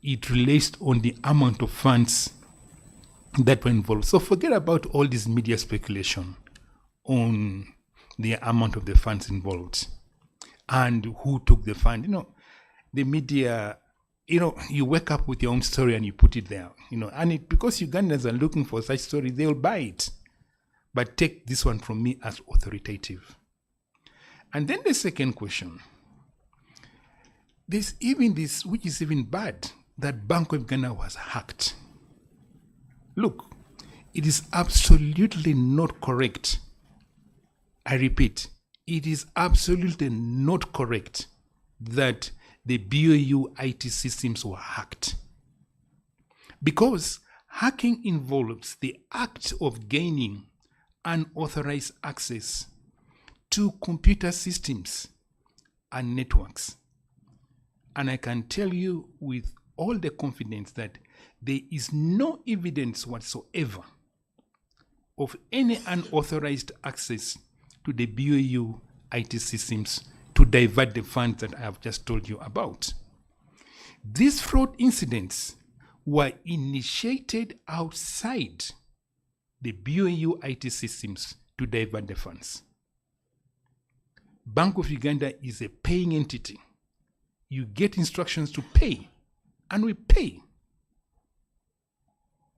it relates on the amount of funds that were involved. So forget about all this media speculation on the amount of the funds involved and who took the fund. You know, the media, you wake up with your own story and you put it there, and because Ugandans are looking for such story, they'll buy it. But take this one from me as authoritative. And then the second question, there's even this, which is even bad, that Bank of Uganda was hacked. Look, it is absolutely not correct. I repeat, it is absolutely not correct that the BOU IT systems were hacked. Because hacking involves the act of gaining unauthorized access to computer systems and networks. And I can tell you with all the confidence that there is no evidence whatsoever of any unauthorized access to the BOU IT systems to divert the funds that I have just told you about. These fraud incidents were initiated outside the BOU IT systems to divert the funds. Bank of Uganda is a paying entity. You get instructions to pay, and we pay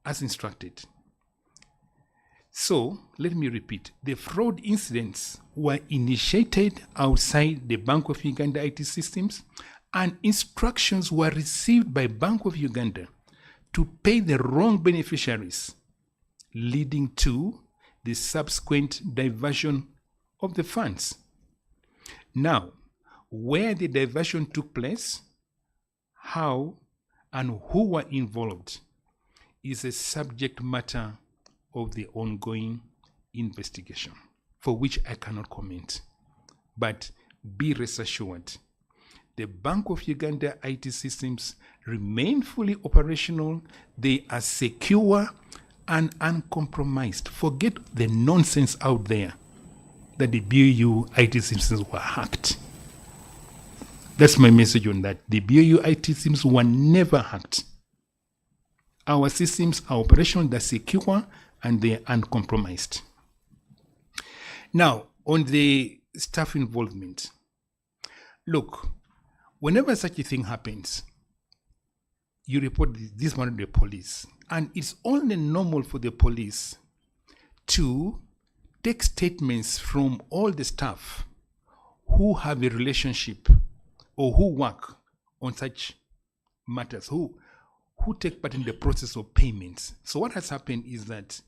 as instructed. So, let me repeat, the fraud incidents were initiated outside the Bank of Uganda IT systems, and instructions were received by Bank of Uganda to pay the wrong beneficiaries, leading to the subsequent diversion of the funds. Now, where the diversion took place, how and who were involved is a subject matter of the ongoing investigation, for which I cannot comment. But be rest assured, the Bank of Uganda IT systems remain fully operational. They are secure and uncompromised. Forget the nonsense out there that the BOU IT systems were hacked. That's my message on that. The BOU IT systems were never hacked. Our systems are operational, they're secure, and they're uncompromised. Now, on the staff involvement, look, whenever such a thing happens, you report this one to the police. And it's only normal for the police to take statements from all the staff who have a relationship or who work on such matters, who take part in the process of payments. So what has happened is that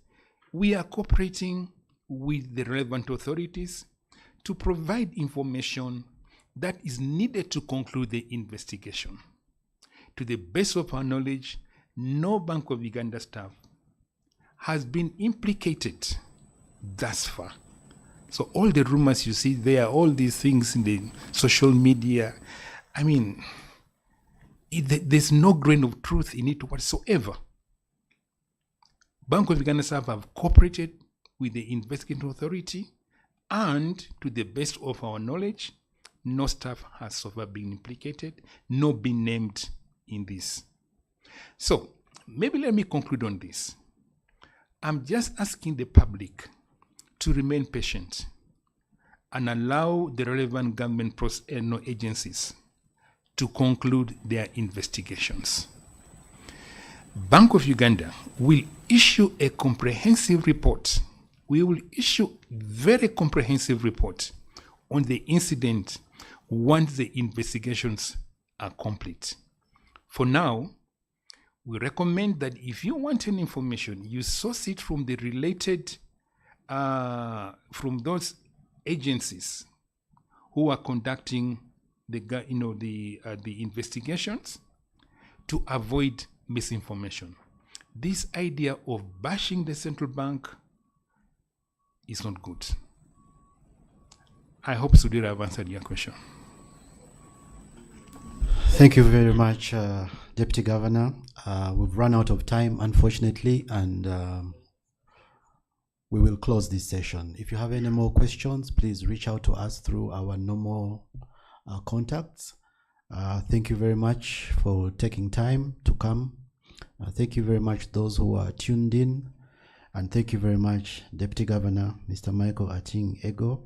we are cooperating with the relevant authorities to provide information that is needed to conclude the investigation. To the best of our knowledge, no Bank of Uganda staff has been implicated thus far. So all the rumors you see there, all these things in the social media, I mean, there's no grain of truth in it whatsoever. Bank of Uganda staff have cooperated with the investigating authority, and to the best of our knowledge, no staff has so far been implicated, no been named in this. So maybe let me conclude on this. I'm just asking the public to remain patient and allow the relevant government agencies to conclude their investigations. Bank of Uganda will issue a comprehensive report. We will issue very comprehensive report on the incident once the investigations are complete. For now, we recommend that if you want any information, you source it from the related, from those agencies who are conducting the investigations, to avoid misinformation. This idea of bashing the central bank is not good. I hope Sudhir have answered your question. Thank you very much, Deputy Governor. We've run out of time, unfortunately, and we will close this session. If you have any more questions, please reach out to us through our normal contacts. Thank you very much for taking time to come. Thank you very much those who are tuned in. And thank you very much, Deputy Governor, Mr. Michael Ating Ego,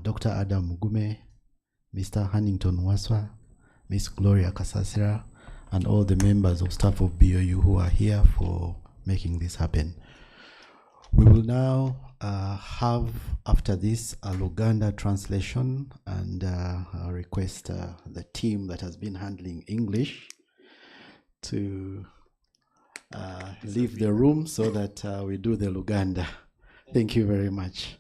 Dr. Adam Mugume, Mr. Hannington Waswa, Miss Gloria Kasasira, and all the members of staff of BOU who are here for making this happen. We will now have, after this, a Luganda translation, and I'll request the team that has been handling English to leave the room so that we do the Luganda. Thank you very much.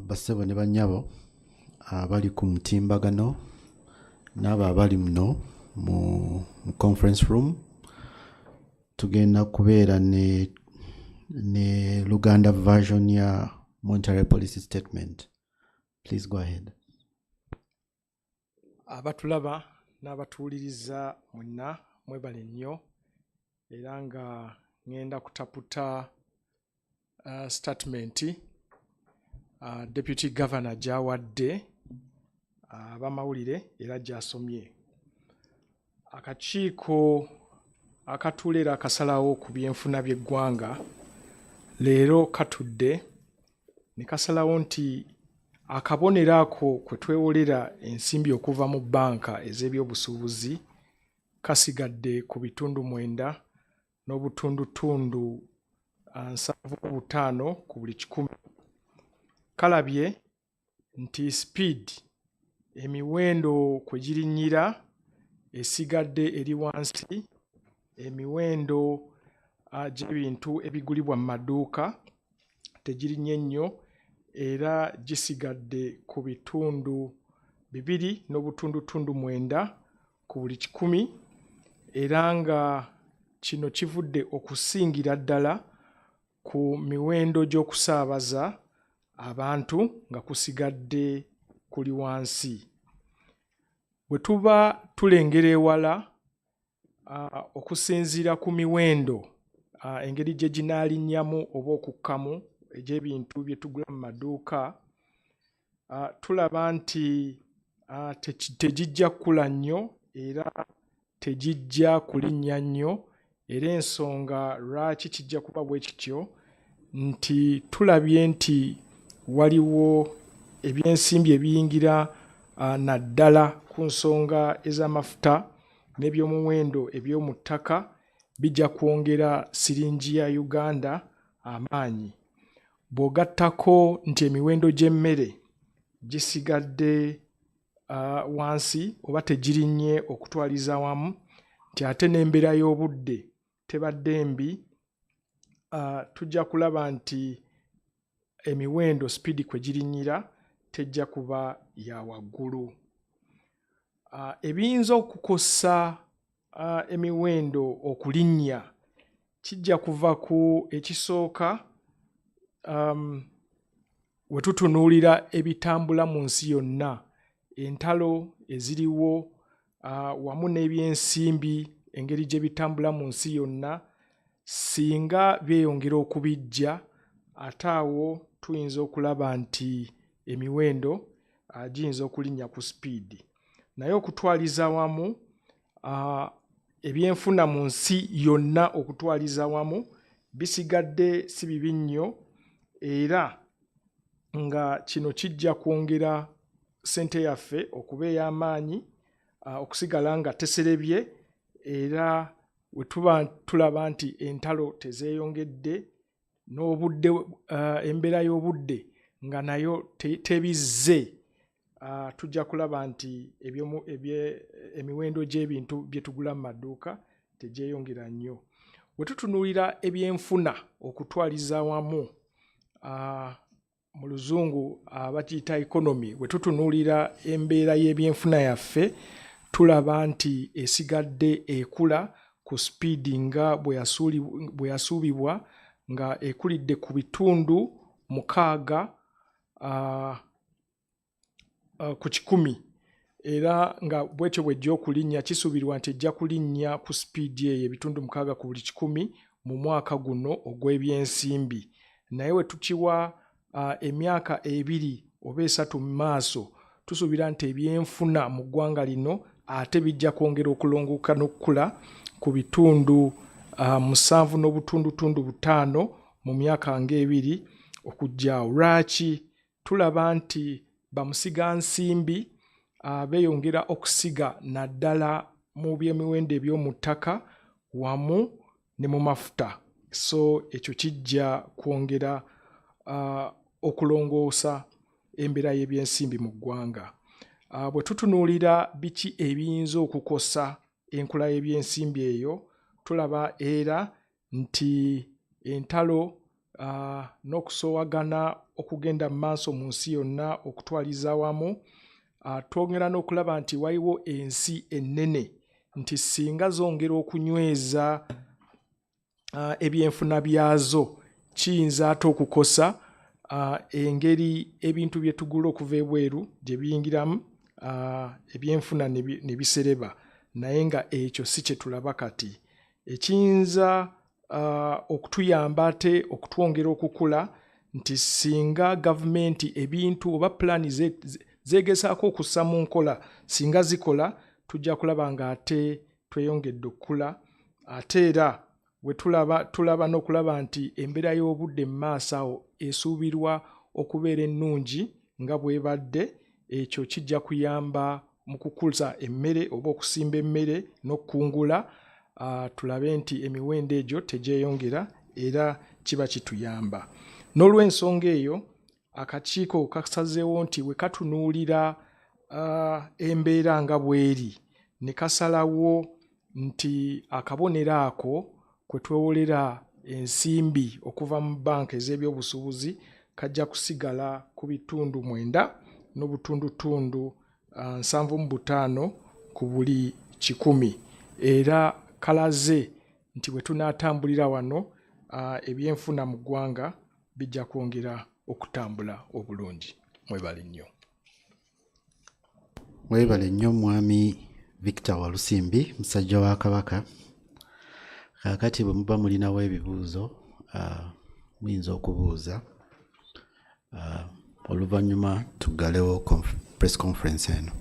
Bassebo ne bannyabo abali ku mutimbagano n'abo abali muno mu conference room, tugenda kubeera ne Luganda version ya monetary policy statement. Please go ahead. Abatulaba n'abatuuliriza mwenna mwebale nnyo, era nga ngenda kutaputa statement Deputy Governor gy'awadde abamawulire era gy'asomye. Akakiiko akatuulira akasalawo ku byenfuna by'eggwanga leero katudde ne kasalawo nti akabonero ako kwe twewolera ensimbi okuva mu bbanka ez'ebyobusuubuzi kasigadde ku bitundu 9 n'obutundutundu 7.5 ku buli 100. Kalabye nti speed emiwendo kwe girinnyira esigadde eri wansi, emiwendo gy'ebintu ebigulibwa mu maduuka tegirinnye nnyo era gisigadde ku bitundu 2.9 ku buli 100 era nga kino kivudde okusingira ddala ku miwendo gy'okusaabaza abantu nga kusigadde kuli wansi. Bwe tuba tulengera ewala okusinziira ku miwendo engeri gye ginaalinnya oba okukkamu egy'ebintu bye tugula mu maduuka, tulaba nti tegijja kukula nnyo era tegijja kulinnya nnyo, era ensonga lwaki kijja kuba bwe kityo nti tulabye nti waliwo ebyensimbi ebiyingira naddala ku nsonga ez'amafuta n'ebyomuwendo eby'omu ttaka bijja kwongera siringi ya Uganda amaanyi. Bw'ogattako nti emiwendo gy'emmere gisigadde wansi oba tegirinnye okutwaliza wamu, nti ate n'embeera y'obudde tebadde mbi, tujja kulaba nti emiwendo speed kwe girinnyira tejja kuba ya waggulu. Ebiyinza okukosa emiwendo okulinnya kijja kuva ku ekisooka, we tutunuulira ebitambula mu nsi yonna, entalo eziriwo wamu n'ebyensimbi engeri gye bitambula mu nsi yonna, singa byeyongera okubijja ate awo tuyinza okulaba nti emiwendo giyinza okulinnya ku speed. Naye okutwaliza wamu ebyenfuna mu nsi yonna okutwaliza wamu bisigadde si bibi nnyo era nga kino kijja kwongera ssente yaffe okuba ey'amaanyi, okusigala nga teserebye era we tuba tulaba nti entalo tezeeyongedde n'obudde, embeera y'obudde nga nayo tebizze, tujja kulaba nti emiwendo gy'ebintu bye tugula mu maduuka tegyeyongera nnyo. We tutunuulira ebyenfuna okutwaliza wamu, mu luzungu bakiyita economy, we tutunuulira embeera y'ebyenfuna yaffe tulaba nti esigadde ekula ku speed nga bwe yasuubibwa, nga ekulidde ku bitundu 6 ku 100 era nga bwetyo bw'ejja okulinnya kisuubirwa nti ejja kulinnya ku speed eyo ebitundu 6 ku buli 100 mu mwaka guno ogw'ebyensimbi. Naye we tukiwa emyaka 2 oba 3 mu maaso, tusuubira nti ebyenfuna mu ggwanga lino ate bijja kwongera okulongoka n'okukula ku bitundu 7.5 mu myaka nga 2 okujjaawo. Lwaki? Tulaba nti bamusigansimbi beeyongera okusiga naddala mu by'emiwendo eby'omu ttaka wamu ne mu mafuta, so ekyo kijja kwongera okulongoosa embeera y'ebyensimbi mu ggwanga. Bwe tutunuulira biki ebiyinza okukosa enkula y'ebyensimbi eyo, tulaba era nti entalo n'okusoowagana okugenda mu maaso mu nsi yonna okutwaliza wamu, twongera n'okulaba nti waliwo ensi ennene nti singa zongera okunyweza ebyenfuna byazo kiyinza ate okukosa engeri ebintu bye tugula okuva ebweru gye biyingiramu, ebyenfuna ne bisereba, naye nga ekyo si kye tulaba kati. Ekiyinza okutuyamba ate okutwongera okukula nti singa gavumenti ebintu oba pulaani zeegezaako okussa mu nkola singa zikola tujja kulaba nga ate tweyongedde okukula ate era bwe tulaba n'okulaba nti embeera y'obudde mu maaso awo esuubirwa okubeera ennungi nga bw'ebadde ekyo kijja kuyamba mu kukuza emmere oba okusimba emmere n'okukungula tulabe nti emiwendo egyo tegyeyongera era kiba kituyamba. N'olw'ensonga eyo akakiiko kasazeewo nti bwe katunuulira embeera nga bw'eri ne kasalawo nti akabonero ako kwe twewolera ensimbi okuva mu banka ez'ebyobusuubuzi kajja kusigala ku bitundu 9 n'obutundutundu 75 ku buli 100 era kalaze nti bwe tunaatambulira wano ebyenfuna mu ggwanga bijja kwongera okutambula obulungi. Mwebale nnyo. Mwebale nnyo Mwami Victor Walusimbi, musajja wa Kabaka. Kakati bwe muba mulinawo ebibuuzo muyinza okubuuza. Oluvannyuma tuggalewo press conference eno.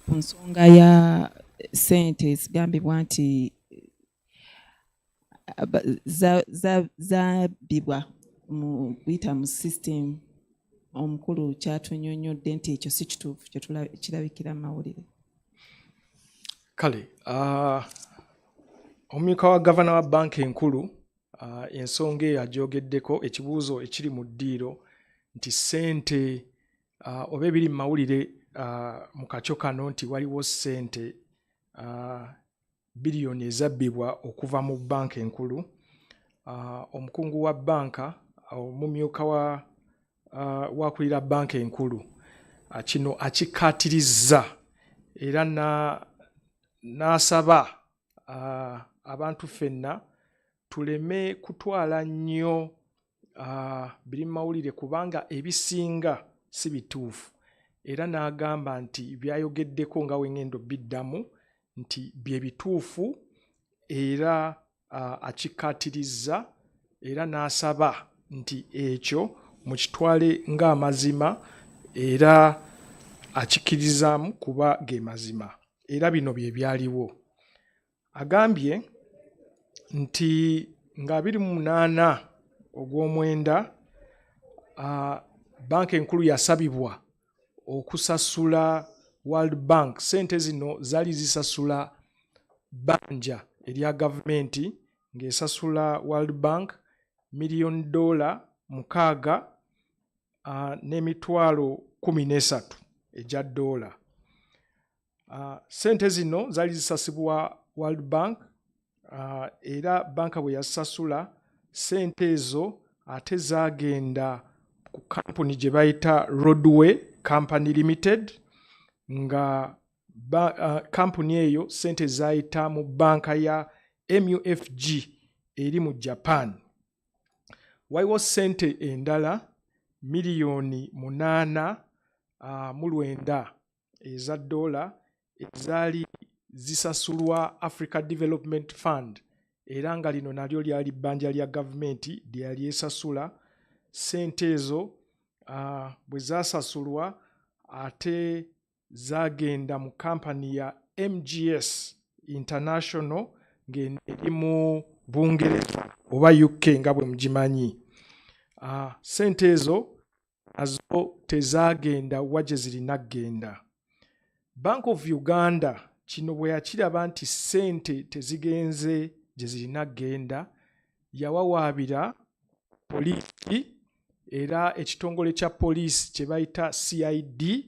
Ku nsonga ya ssente zigambibwa nti zabbibwa mu kuyita mu system, omukulu kyatunyonyodde nti ekyo si kituufu kirabikira mu mawulire. Kale omumyuka wa gavana wa banka enkulu ensonga eyo agyogeddeko, ekibuuzo ekiri mu ddiiro nti ssente oba ebiri mu mawulire mu kakyo kano nti waliwo ssente biliyoni ezabbibwa okuva mu banka enkulu. Omukungu wa banka omumyuka wakulira banka enkulu kino akikkaatirizza era n'asaba abantu ffenna tuleme kutwala nnyo biri mu mawulire kubanga ebisinga si bituufu, era n'agamba nti byayogeddeko nga wengendo biddamu nti bye bituufu era akikkaatirizza era n'asaba nti ekyo mukitwale ng'amazima era akikkirizaamu kuba ge mazima era bino bye byaliwo. Agambye nti nga 28 ogw'omwenda banka enkulu yasabibwa okusasula World Bank. Ssente zino zaali zisasula bbanja erya gavumenti ng'esasula World Bank $6,13 n'emitwalo 13 ejja dola. Ssente zino zaali zisasibwa World Bank era banka bwe yasasula ssente ezo ate zaagenda ku kampuni gye bayita Roadway Company Limited nga kampuni eyo ssente zayita mu banka ya MUFG eri mu Japan. Waliwo ssente endala miliyoni 8.9 eza dola ezaali zisasulwa Africa Development Fund era nga lino nalyo lyali bbanja lya gavumenti lyali esasula. Ssente ezo bwe zasasulwa ate zagenda mu kampani ya MGS International ng'eri mu Bungereza oba UK nga bwe mugimanyi. Ssente ezo nazo tezagenda wa gye zirina kgenda. Bank of Uganda kino bwe yakiraba nti ssente tezigenze gye zirina kgenda yawawaabira poliisi era ekitongole kya poliisi kye bayita CID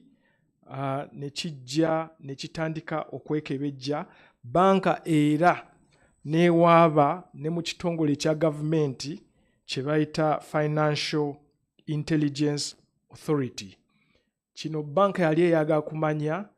ne kijja ne kitandika okwekebejja banka era newaaba ne mu kitongole kya gavumenti kye bayita Financial Intelligence Authority. Kino banka yali eyagala kumanya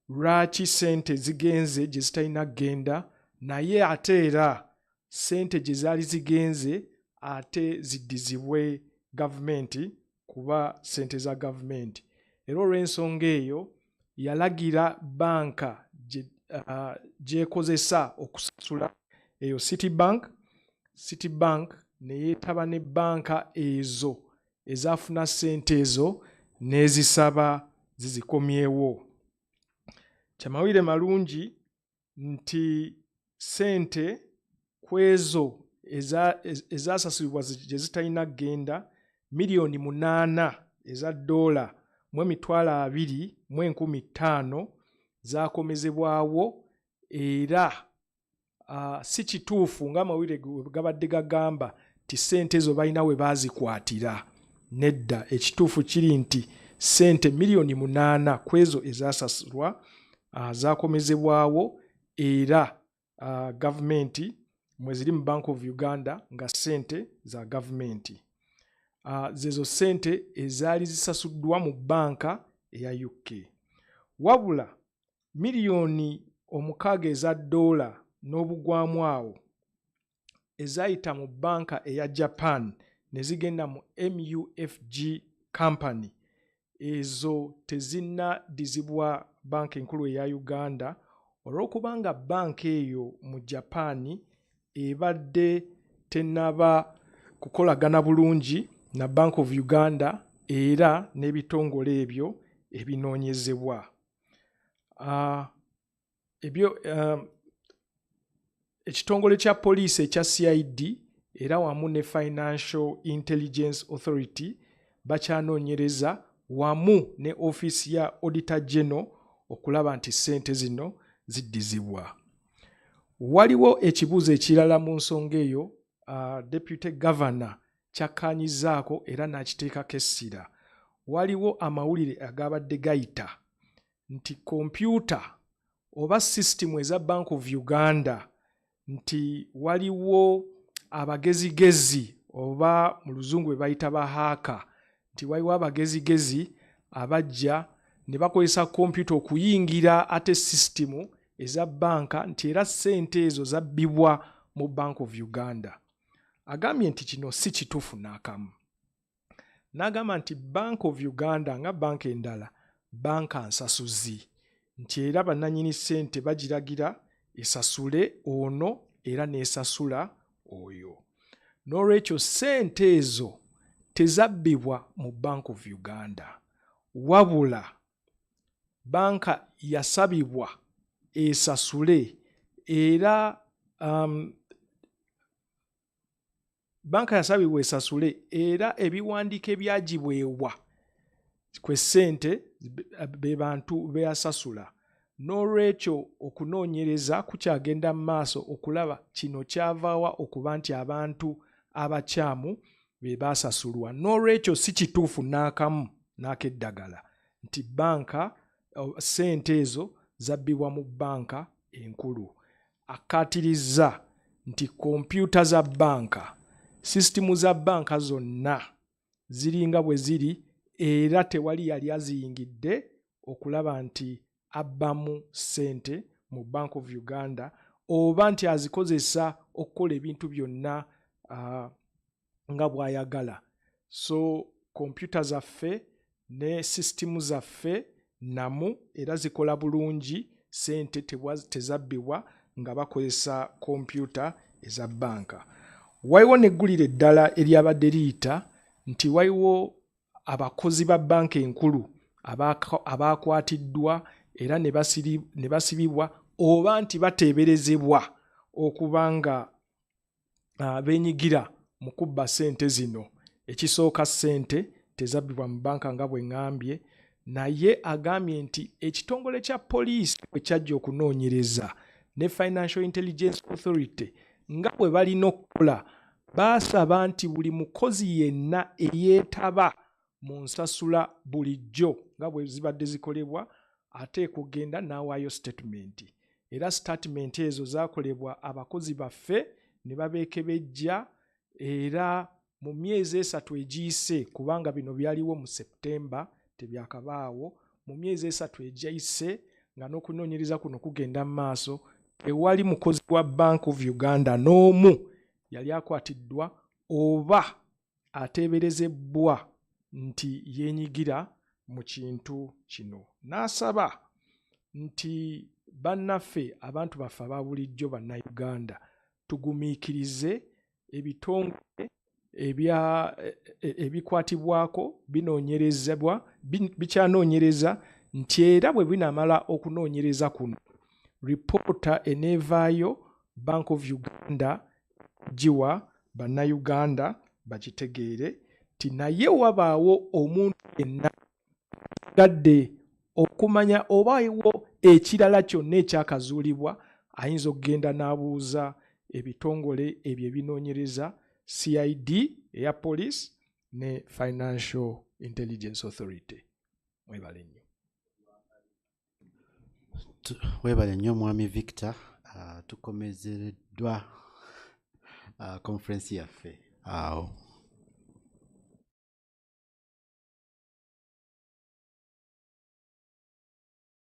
lwaki ssente zigenze gye zitalina kgenda naye ate era ssente gye zaali zigenze ate ziddizibwe gavumenti kuba ssente za gavumenti. era olw'ensonga eyo yalagira banka gyekozesa okusasula eyo Citibank ne yeetaba ne banka ezo ezafuna ssente ezo n'ezisaba zizikomyewo. Kyamawire malungi nti ssente kwezo ezasasulibwa gye zitalina kgenda miliyoni 8 eza $, mu emitwalo 2,500 zakomezebwawo era si kituufu ng'amawulire gabadde gagamba ti ssente ezo balina we baazikwatira. Nedda, ekituufu kiri nti ssente miliyoni 8 kwezo ezasasulwa zakomezebwawo era gavumenti mwe ziri mu Bank of Uganda nga ssente za gavumenti. Zezo ssente ezaali zisasuddwa mu banka eya UK. Wabula miliyoni 6 eza $, n'obugwamu awo ezayita mu banka eya Japan ne zigenda mu MUFG Company, ezo tezinnadizibwa banka enkulu eya Uganda olw'okubanga banka eyo mu Japan ebadde tennaba kukolagana bulungi na Bank of Uganda era n'ebitongole ebyo ebinoonyezebwa. Ekitongole kya poliisi ekya CID era wamu ne Financial Intelligence Authority bakyanoonyereza wamu ne Office ya Auditor General okulaba nti ssente zino ziddizibwa. Waliwo ekibuuzo ekirala mu nsonga eyo Deputy Governor kyakkaanyizaako era n'akiteekako essira. Waliwo amawulire agabadde gayita nti kompyuta oba system eza Bank of Uganda nti waliwo abagezigezi oba mu luzungu bwe bayita bahaaka, nti waliwo abagezigezi abajja ne bakozesa kompyuta okuyingira ate system eza banka nti era ssente ezo zabbibwa mu Bank of Uganda. Agambye nti kino si kituufu n'akamu. N'agamba nti Bank of Uganda nga banka endala banka nsasuzi, nti era bannannyini ssente bagiragira esasule ono era n'esasula oyo. N'olwekyo ssente ezo tezabbibwa mu Bank of Uganda, wabula banka yasabibwa esasule era banka yasabibwa esasule era ebiwandiiko ebyagibwewa kwe ssente be bantu beyasasula. N'olwekyo okunoonyereza kukyagenda mu maaso okulaba kino kyavaawa okuba nti abantu abakyamu be baasasulwa. N'olwekyo si kituufu n'akamu n'akeddagala nti banka ssente ezo zabbibwa mu banka enkulu. Akkaatirizza nti kompyuta za banka, sisitimu za banka zonna ziringa bwe ziri era tewali yali aziyingidde okulaba nti abbamu ssente mu Bank of Uganda oba nti azikozesa okukola ebintu byonna nga bw'ayagala. So kompyuta zaffe ne sisitimu zaffe namu era zikola bulungi, ssente tezabbibwa nga bakozesa kompyuta eza banka. Waliwo n'eggulire eddala eryabadde liyita nti waliwo abakozi ba banka enkulu abaakwatiddwa era ne basibibwa oba nti bateeberezebwa okuba nga beenyigira mu kubba ssente zino. Ekisooka ssente tezabbibwa mu banka nga bwe ŋŋambye, naye agambye nti ekitongole kya poliisi bwe kyajja okunoonyereza ne Financial Intelligence Authority nga bwe balina okukola, baasaba nti buli mukozi yenna eyeetaba mu nsasula bulijjo nga bwe zibadde zikolebwa ateekwa okugenda n'awaayo statement. Era statement ezo zaakolebwa abakozi baffe ne babeekebejja era mu myezi 3 egiyise, kubanga bino byaliwo mu September tebyakabaawo, mu myezi 3 egiyise nga n'okunoonyereza kuno kugenda mu maaso, tewali mukozi wa Bank of Uganda n'omu yali akwatiddwa oba ateeberezebwa nti yeenyigira mu kintu kino. N'asaba nti bannaffe abantu baffe aba bulijjo bannayuganda tugumiikirize ebitongole ebikwatibwako bikyanoonyereza nti era bwe binamala okunoonyereza kuno ripoota eneevaayo Bank of Uganda giwa bannayuganda bakitegeere ti naye wabaawo omuntu yenna gadde okumanya obaawo ekirala kyonna ekyakazuulibwa ayinza okugenda n'abuuza ebitongole ebyo ebinoonyereza CID eya police ne Financial Intelligence Authority. Mwebale nnyo. Webale nnyo Mwami Victor. Tukomezeddwa conference yaffe awo.